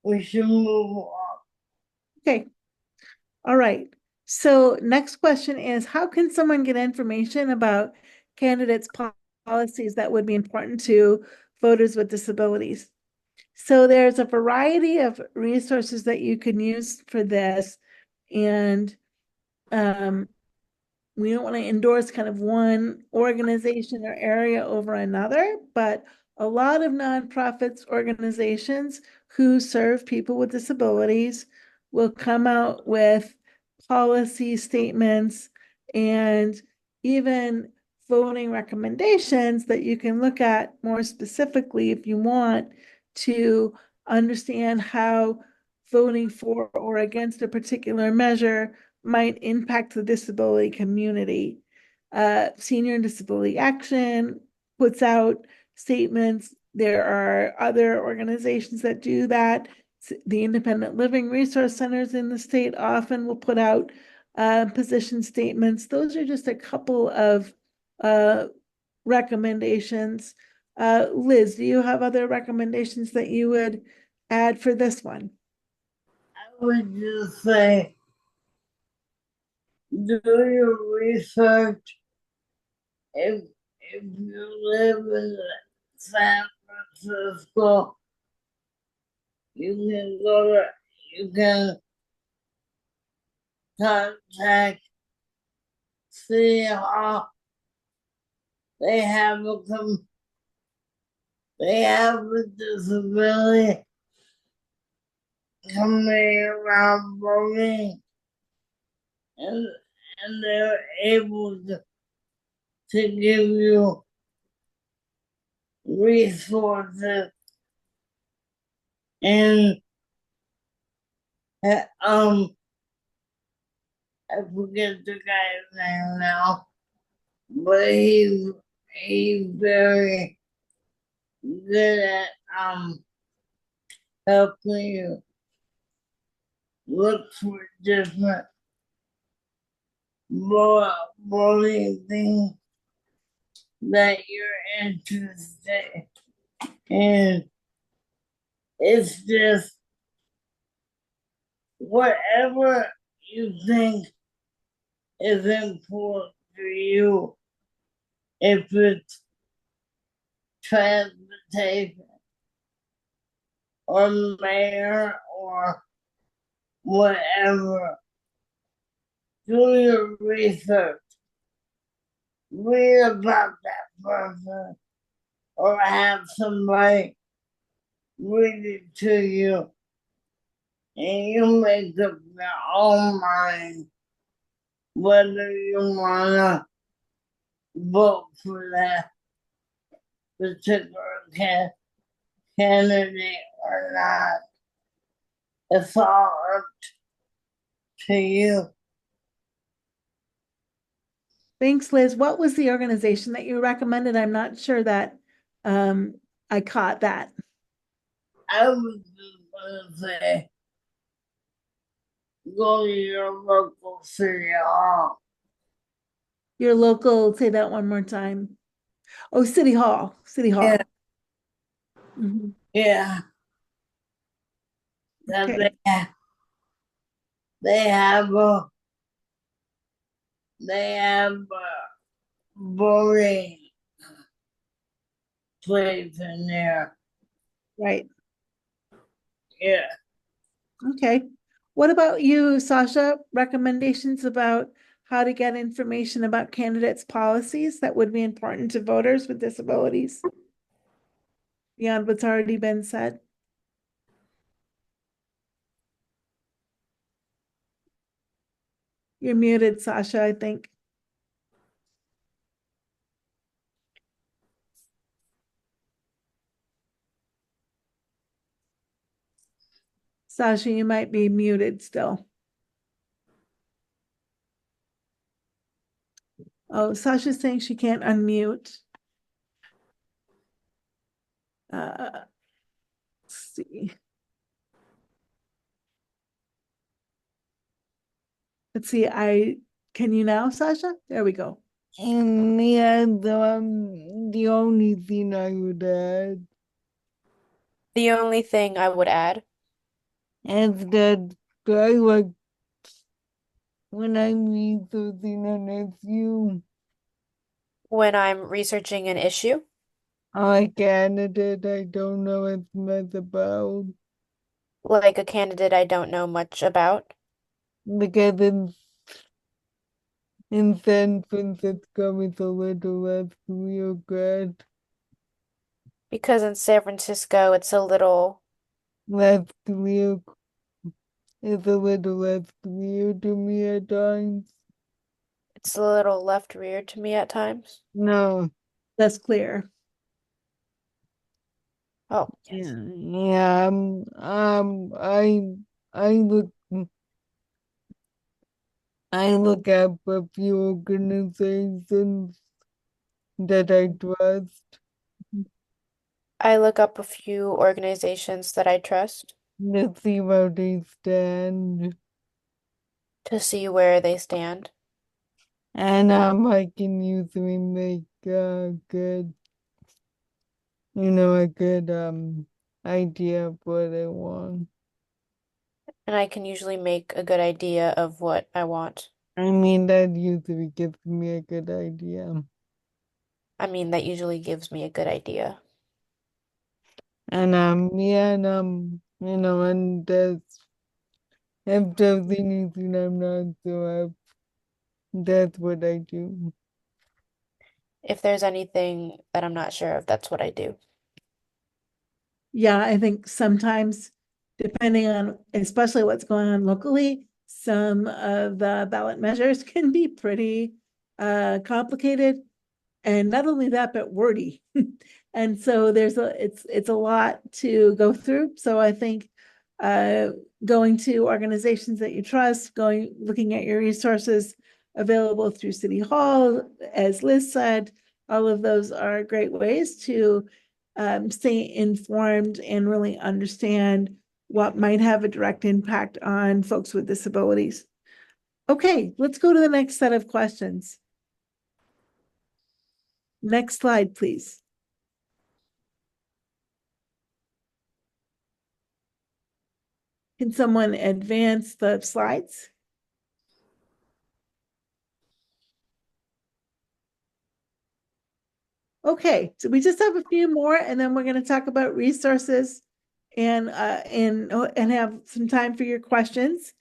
we should move on. Okay. All right. So next question is, how can someone get information about candidates' policies that would be important to voters with disabilities? So there's a variety of resources that you can use for this. And we don't want to endorse kind of one organization or area over another, but a lot of nonprofits, organizations who serve people with disabilities will come out with policy statements and even voting recommendations that you can look at more specifically if you want to understand how voting for or against a particular measure might impact the disability community. Senior and Disability Action puts out statements. There are other organizations that do that. The Independent Living Resource Centers in the state often will put out position statements. Those are just a couple of recommendations. Liz, do you have other recommendations that you would add for this one? I would just say, do your research. If you live in San Francisco, you can contact City Hall. They have a disability coming around voting, and they're able to give you resources and I forget the guy's name now, but he's very good at helping you look for different voting things that you're interested in. It's just whatever you think is important for you. If it's transportation or mayor or whatever, do your research. Read about that person or have somebody read it to you and you make up your own mind whether you wanna vote for that particular candidate or not. It's all up to you. Thanks, Liz. What was the organization that you recommended? I'm not sure that I caught that. I was just gonna say, go to your local city hall. Your local, say that one more time. Oh, City Hall, City Hall. Yeah. Mhm. Yeah. That Okay. they have a voting place in there. Right. Yeah. Okay. What about you, Sasha? Recommendations about how to get information about candidates' policies that would be important to voters with disabilities beyond what's already been said? You're muted, Sasha, I think. Sasha, you might be muted still. Oh, Sasha's saying she can't unmute. Let's see. Let's see. Can you now, Sasha? There we go. And yeah, the only thing I would add The only thing I would add, is that I like when I'm researching an issue, when I'm researching an issue, a candidate I don't know as much about, like a candidate I don't know much about, because in San Francisco it's a little less clear cut, because in San Francisco it's a little, less clear, it's a little less clear to me at times. it's a little left rear to me at times. No. That's clear. Oh, yes. Yeah, I look up a few organizations that I trust I look up a few organizations that I trust to see where they stand, to see where they stand, and I can usually make a good, a good idea of what I want. and I can usually make a good idea of what I want. I mean, that usually gives me a good idea. I mean, that usually gives me a good idea. And yeah, and that's if there's anything I'm not sure of, that's what I do. If there's anything that I'm not sure of, that's what I do. Yeah, I think sometimes, depending on especially what's going on locally, some of the ballot measures can be pretty complicated. And not only that, but wordy. And so it's a lot to go through. So I think going to organizations that you trust, looking at your resources available through City Hall, as Liz said, all of those are great ways to stay informed and really understand what might have a direct impact on folks with disabilities. Okay, let's go to the next set of questions. Next slide, please. Can someone advance the slides? Okay, so we just have a few more, and then we're going to talk about resources and have some time for your questions.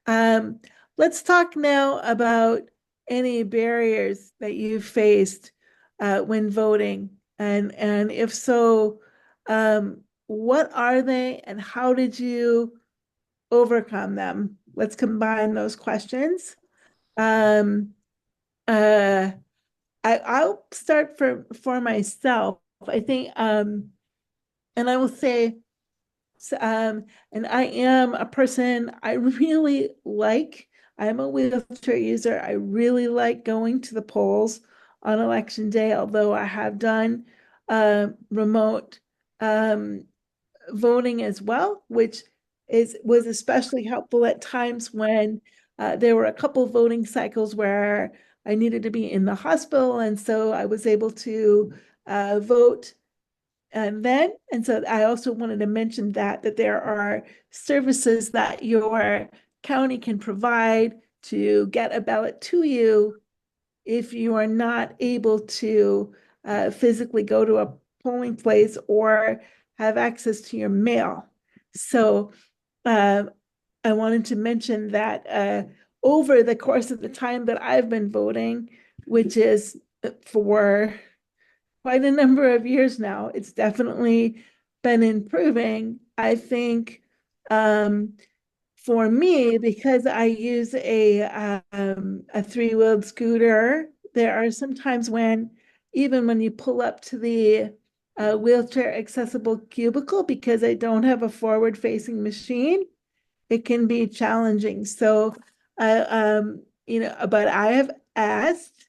Let's talk now about any barriers that you faced when voting, and if so, what are they, and how did you overcome them? Let's combine those questions. Um, uh, I'll start for myself. I think, and I will say, and I am a person I really like. I'm a wheelchair user. I really like going to the polls on election day, although I have done remote voting as well, which was especially helpful at times when there were a couple voting cycles where I needed to be in the hospital, and so I was able to vote and so I also wanted to mention that there are services that your county can provide to get a ballot to you if you are not able to physically go to a polling place or have access to your mail. So I wanted to mention that over the course of the time that I've been voting, which is for quite a number of years now, it's definitely been improving. I think for me, because I use a three-wheeled scooter, there are some times when even when you pull up to the wheelchair accessible cubicle, because I don't have a forward-facing machine, it can be challenging. So, but I have asked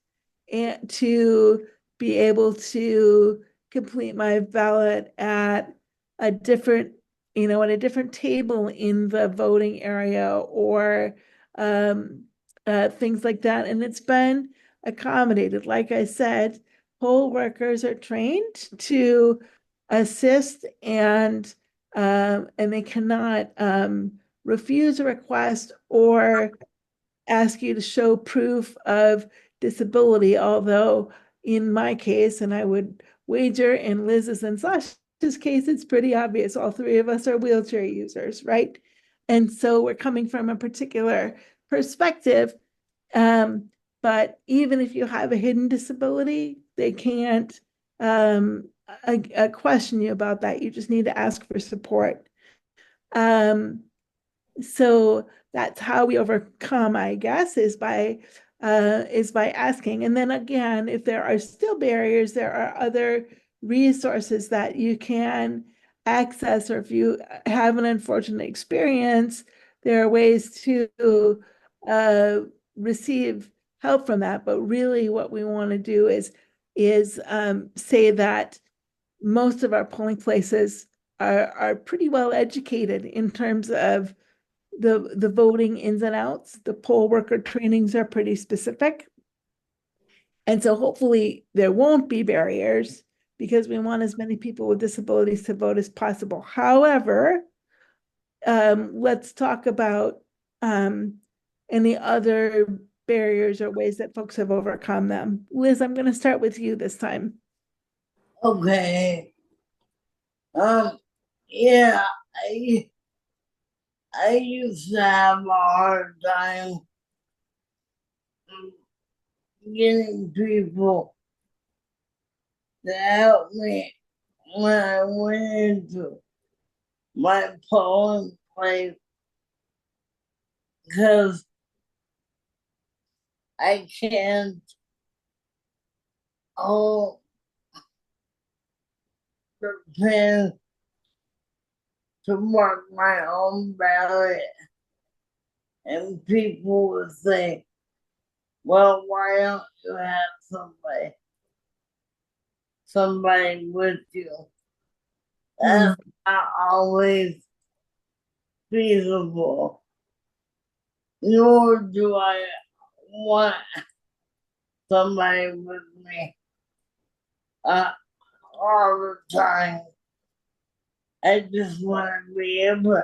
to be able to complete my ballot at a different, at a different table in the voting area or things like that. And it's been accommodated. Like I said, poll workers are trained to assist and they cannot refuse a request or ask you to show proof of disability, although in my case, and I would wager in Liz's and Sasha's case, it's pretty obvious. All three of us are wheelchair users, right? And so we're coming from a particular perspective. But even if you have a hidden disability, they can't question you about that. You just need to ask for support. So that's how we overcome, I guess, is by asking. And then again, if there are still barriers, there are other resources that you can access, or if you have an unfortunate experience, there are ways to receive help from that. But really what we want to do is say that most of our polling places are pretty well educated in terms of the voting ins and outs. The poll worker trainings are pretty specific. And so hopefully there won't be barriers because we want as many people with disabilities to vote as possible. However, let's talk about any other barriers or ways that folks have overcome them. Liz, I'm going to start with you this time. Okay. Yeah, I used to have a hard time getting people to help me when I went into my polling place because I can't hold the pen to mark my own ballot, and people would say, well, why don't you have somebody with you? That's not always feasible, nor do I want somebody with me all the time. I just want to be able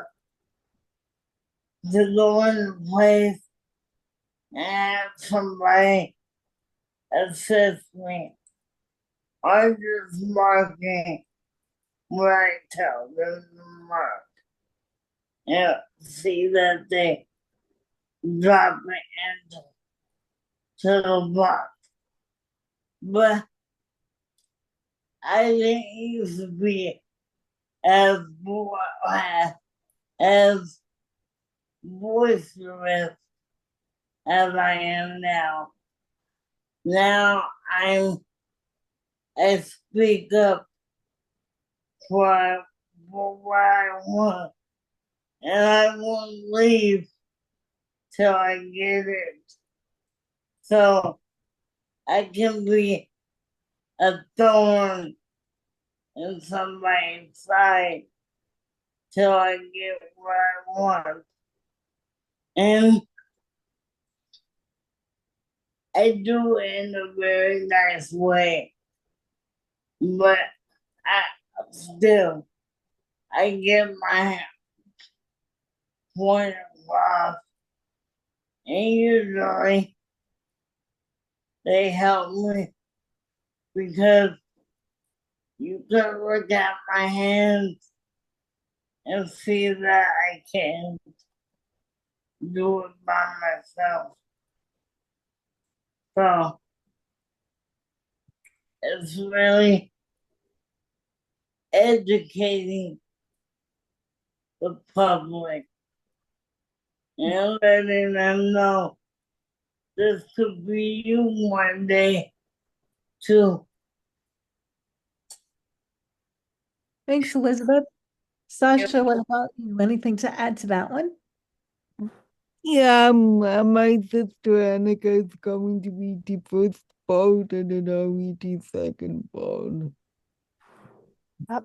to go in a place and have somebody assist me. I'm just marking what I tell them to mark and see that they drop it into the box. But I didn't used to be as as boisterous as I am now. Now I speak up for, what I want, and I won't leave till I get it. So I can be a thorn in somebody's side till I get what I want. And I do it in a very nice way. But still, I get my point across. And usually they help me because you can look at my hands and see that I can do it by myself. So it's really educating the public and letting them know this could be you one day too. Thanks, Elizabeth. Sasha, what about you? Anything to add to that one? Yeah, my sister Annika is going to be the first part, and then I'll read the second part.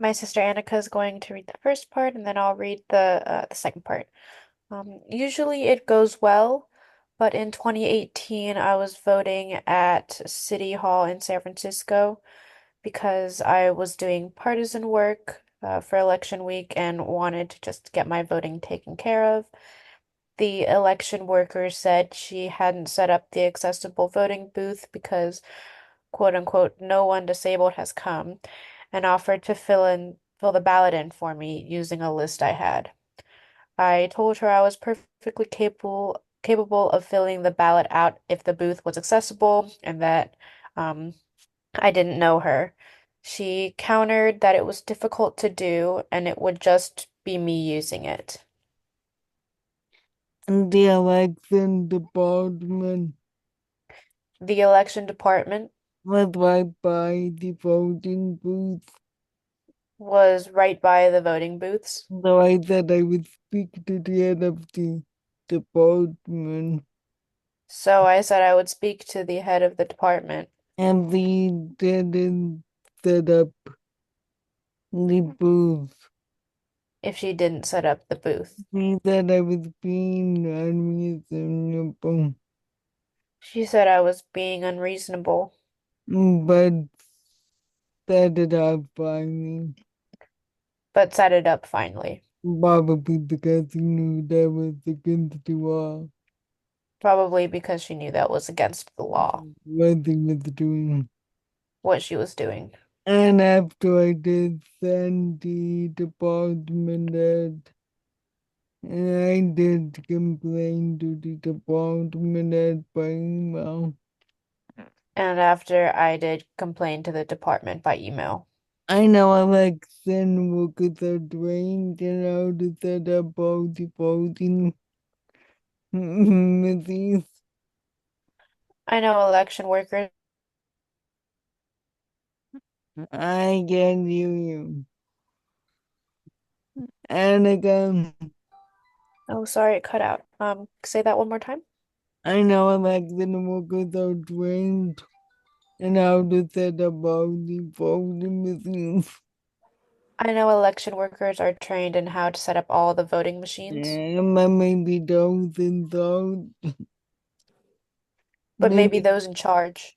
My sister Annika is going to read the first part, and then I'll read the second part. Usually it goes well, but in 2018 I was voting at City Hall in San Francisco because I was doing partisan work for election week and wanted to just get my voting taken care of. The election worker said she hadn't set up the accessible voting booth because, quote unquote, no one disabled has come, and offered to fill the ballot in for me using a list I had. I told her I was perfectly capable of filling the ballot out if the booth was accessible and that I didn't know her. She countered that it was difficult to do and it would just be me using it. And the election department The election department was right by the voting booth. was right by the voting booths, So I said I would speak to the head of the department, so I said I would speak to the head of the department. and they didn't set up the booth. If she didn't set up the booth. He said I was being unreasonable, She said I was being unreasonable, but set it up finally. but set it up finally. Probably because he knew that was against the law. Probably because she knew that was against the law, What he was doing. what she was doing. And after I did send the department head, and I did complain to the department head by email. And after I did complain to the department by email. I know election workers are trained in how to set up all the voting machines. I know election workers. I can hear you. And again, Oh, sorry, it cut out. Say that one more time. I know election workers are trained in how to set up all the voting machines. I know election workers are trained in how to set up all the voting machines, And maybe those involved but maybe maybe those in charge.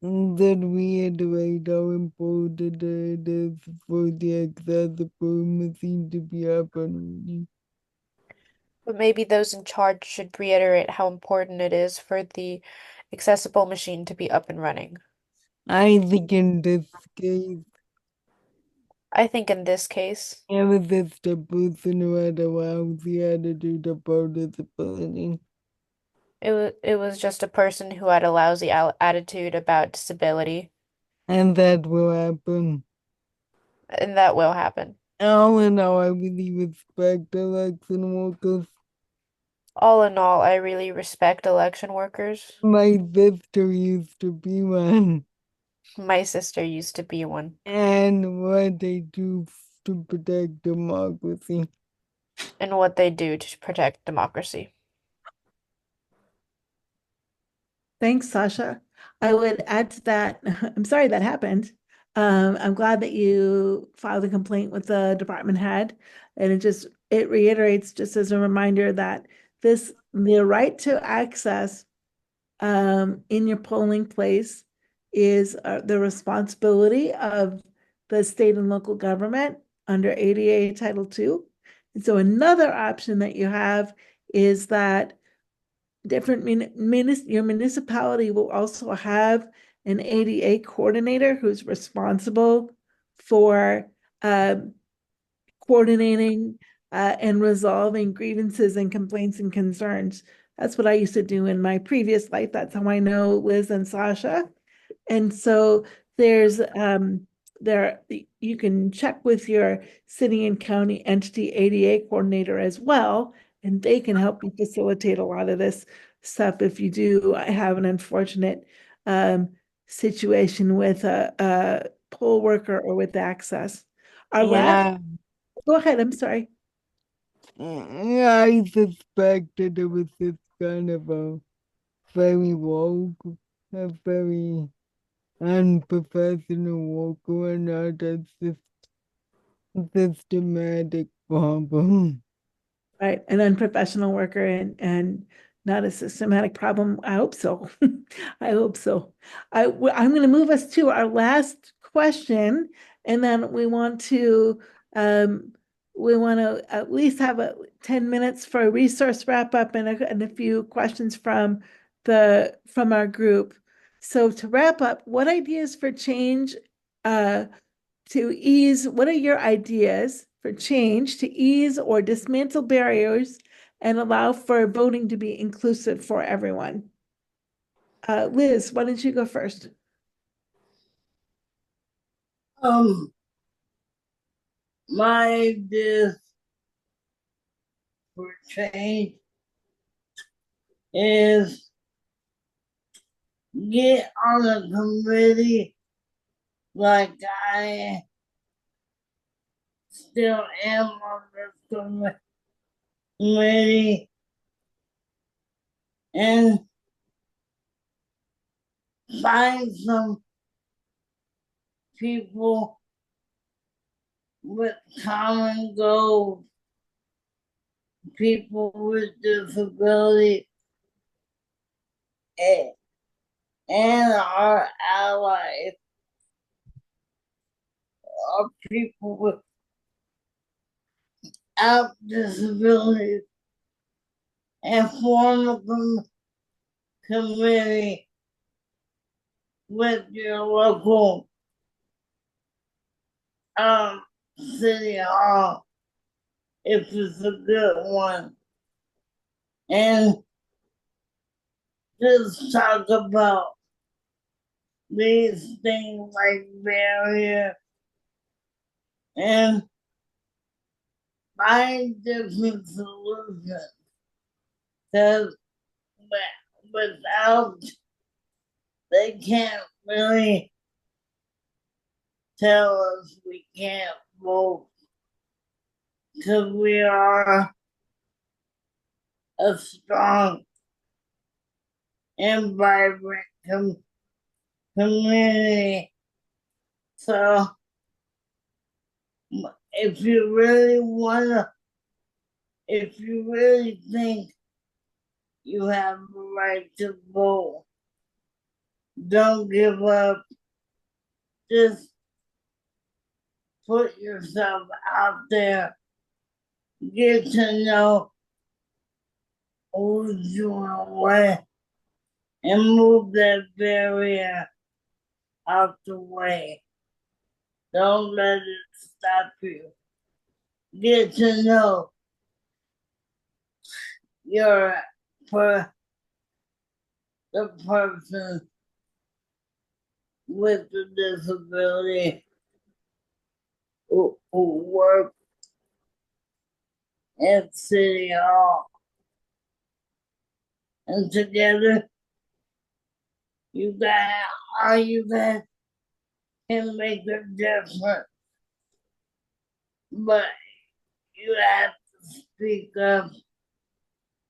that reiterate how important it is for the accessible machine to be up and running. But maybe those in charge should reiterate how important it is for the accessible machine to be up and running. I think in this case, I think in this case, it was just the person who had a lousy attitude about disability. it was just a person who had a lousy attitude about disability, And that will happen. and that will happen. All in all, I really respect election workers. All in all, I really respect election workers. My sister used to be one, My sister used to be one. and what they do to protect democracy. And what they do to protect democracy. Thanks, Sasha. I would add to that, I'm sorry that happened. I'm glad that you filed a complaint with the department head. And it reiterates just as a reminder that the right to access in your polling place is the responsibility of the state and local government under ADA Title II. And so another option that you have is that your municipality will also have an ADA coordinator who's responsible for coordinating and resolving grievances and complaints and concerns. That's what I used to do in my previous life. That's how I know Liz and Sasha. And so there's you can check with your city and county entity ADA coordinator as well, and they can help you facilitate a lot of this stuff if you do have an unfortunate situation with a poll worker or with access. Our last, Yeah, go ahead, I'm sorry. I suspected it was just kind of a very woke, a very unprofessional woke, or not a systematic problem. Right, an unprofessional worker and not a systematic problem. I hope so. I hope so. I'm going to move us to our last question, and then um, we want to at least have 10 minutes for a resource wrap up and a few questions from our group. So to wrap up, what ideas for change what are your ideas for change to ease or dismantle barriers and allow for voting to be inclusive for everyone? Liz, why don't you go first? My ideas for change is get on a committee like I still am on this committee and find some people with common goals, people with disability, and our allies are people without disabilities and form a committee with your local city hall if it's a good one. And just talk about these things like barrier and find different solutions. Because without, they can't really tell us we can't vote. Because we are a strong and vibrant community. So if you really think you have the right to vote, don't give up. Just put yourself out there. Get to know who's doing what and move that barrier out the way. Don't let it stop you. Get to know the person with the disability who work at City Hall and together you got all you got can make a difference. But you have to speak up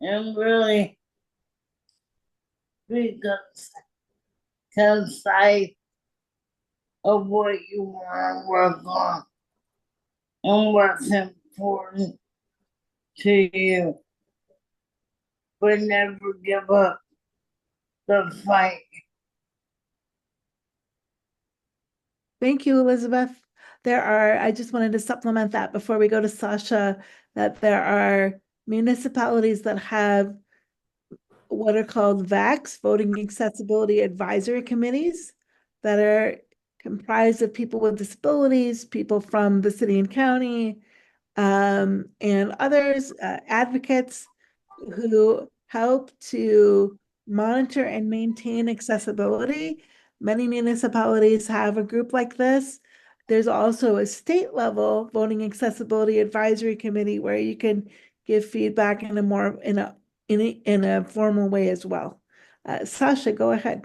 and really speak up concise of what you want to work on and what's important to you. But never give up the fight. Thank you, Elizabeth. I just wanted to supplement that before we go to Sascha, that there are municipalities that have what are called VACs, Voting Accessibility Advisory Committees, that are comprised of people with disabilities, people from the city and county, and others, advocates who help to monitor and maintain accessibility. Many municipalities have a group like this. There's also a state level Voting Accessibility Advisory Committee where you can give feedback in a formal way as well. Sascha, go ahead.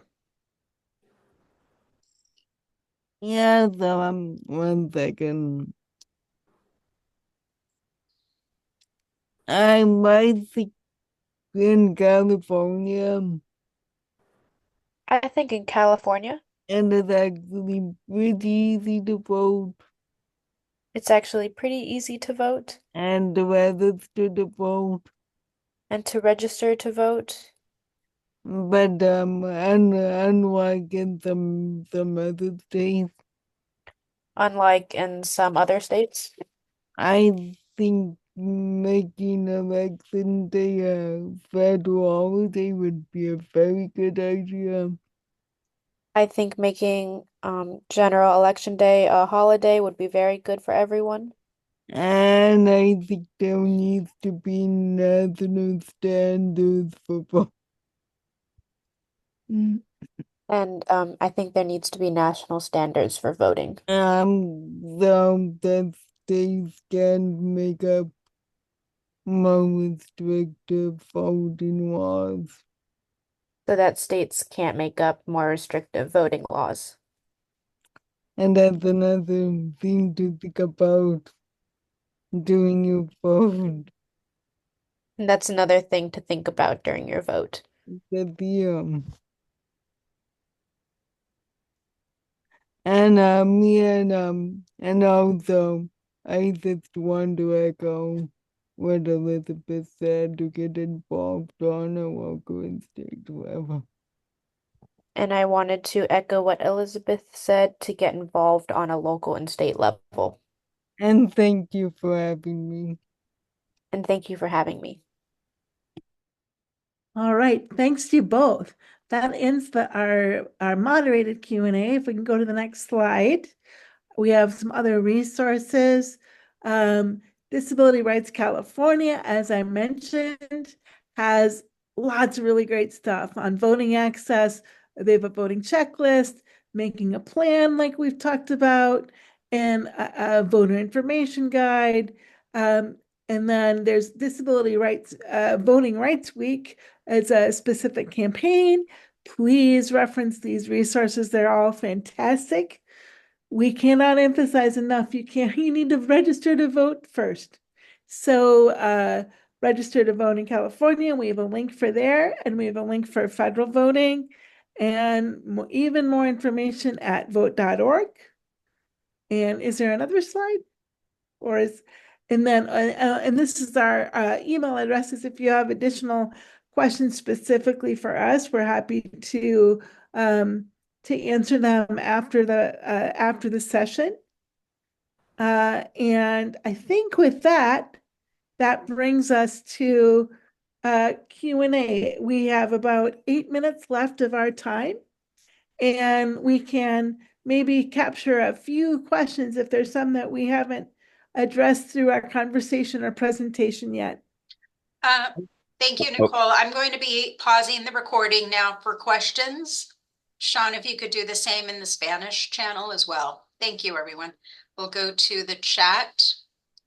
Yeah, so 1 second. I might think in California, I think in California, and it's actually pretty easy to vote it's actually pretty easy to vote and to register to vote. and to register to vote. But unlike in some other states, Unlike in some other states, I think making election day a federal holiday would be a very good idea. I think making General Election Day a holiday would be very good for everyone. And I think there needs to be national standards for voting. And I think there needs to be national standards for voting So that states can make up more restrictive voting laws. so that states can't make up more restrictive voting laws. And that's another thing to think about during your vote. And that's another thing to think about during your vote. That the and also I just want to echo what Elizabeth said to get involved on a local and state level. And I wanted to echo what Elizabeth said to get involved on a local and state level. And thank you for having me. And thank you for having me. All right, thanks to you both. That ends our moderated Q&A. If we can go to the next slide. We have some other resources. Disability Rights California, as I mentioned, has lots of really great stuff on voting access. They have a voting checklist, making a plan like we've talked about, and a voter information guide. And then there's Disability Rights, Voting Rights Week. It's a specific campaign. Please reference these resources. They're all fantastic. We cannot emphasize enough. You need to register to vote first. So register to vote in California. We have a link for there, and we have a link for federal voting, and even more information at vote.org. And is there another slide? And this is our email addresses. If you have additional questions specifically for us, we're happy to answer them after the session. And I think with that brings us to Q&A. We have about 8 minutes left of our time, and we can maybe capture a few questions if there's some that we haven't addressed through our conversation or presentation yet. Thank you, Nicole. I'm going to be pausing the recording now for questions. Sean, if you could do the same in the Spanish channel as well. Thank you, everyone. We'll go to the chat.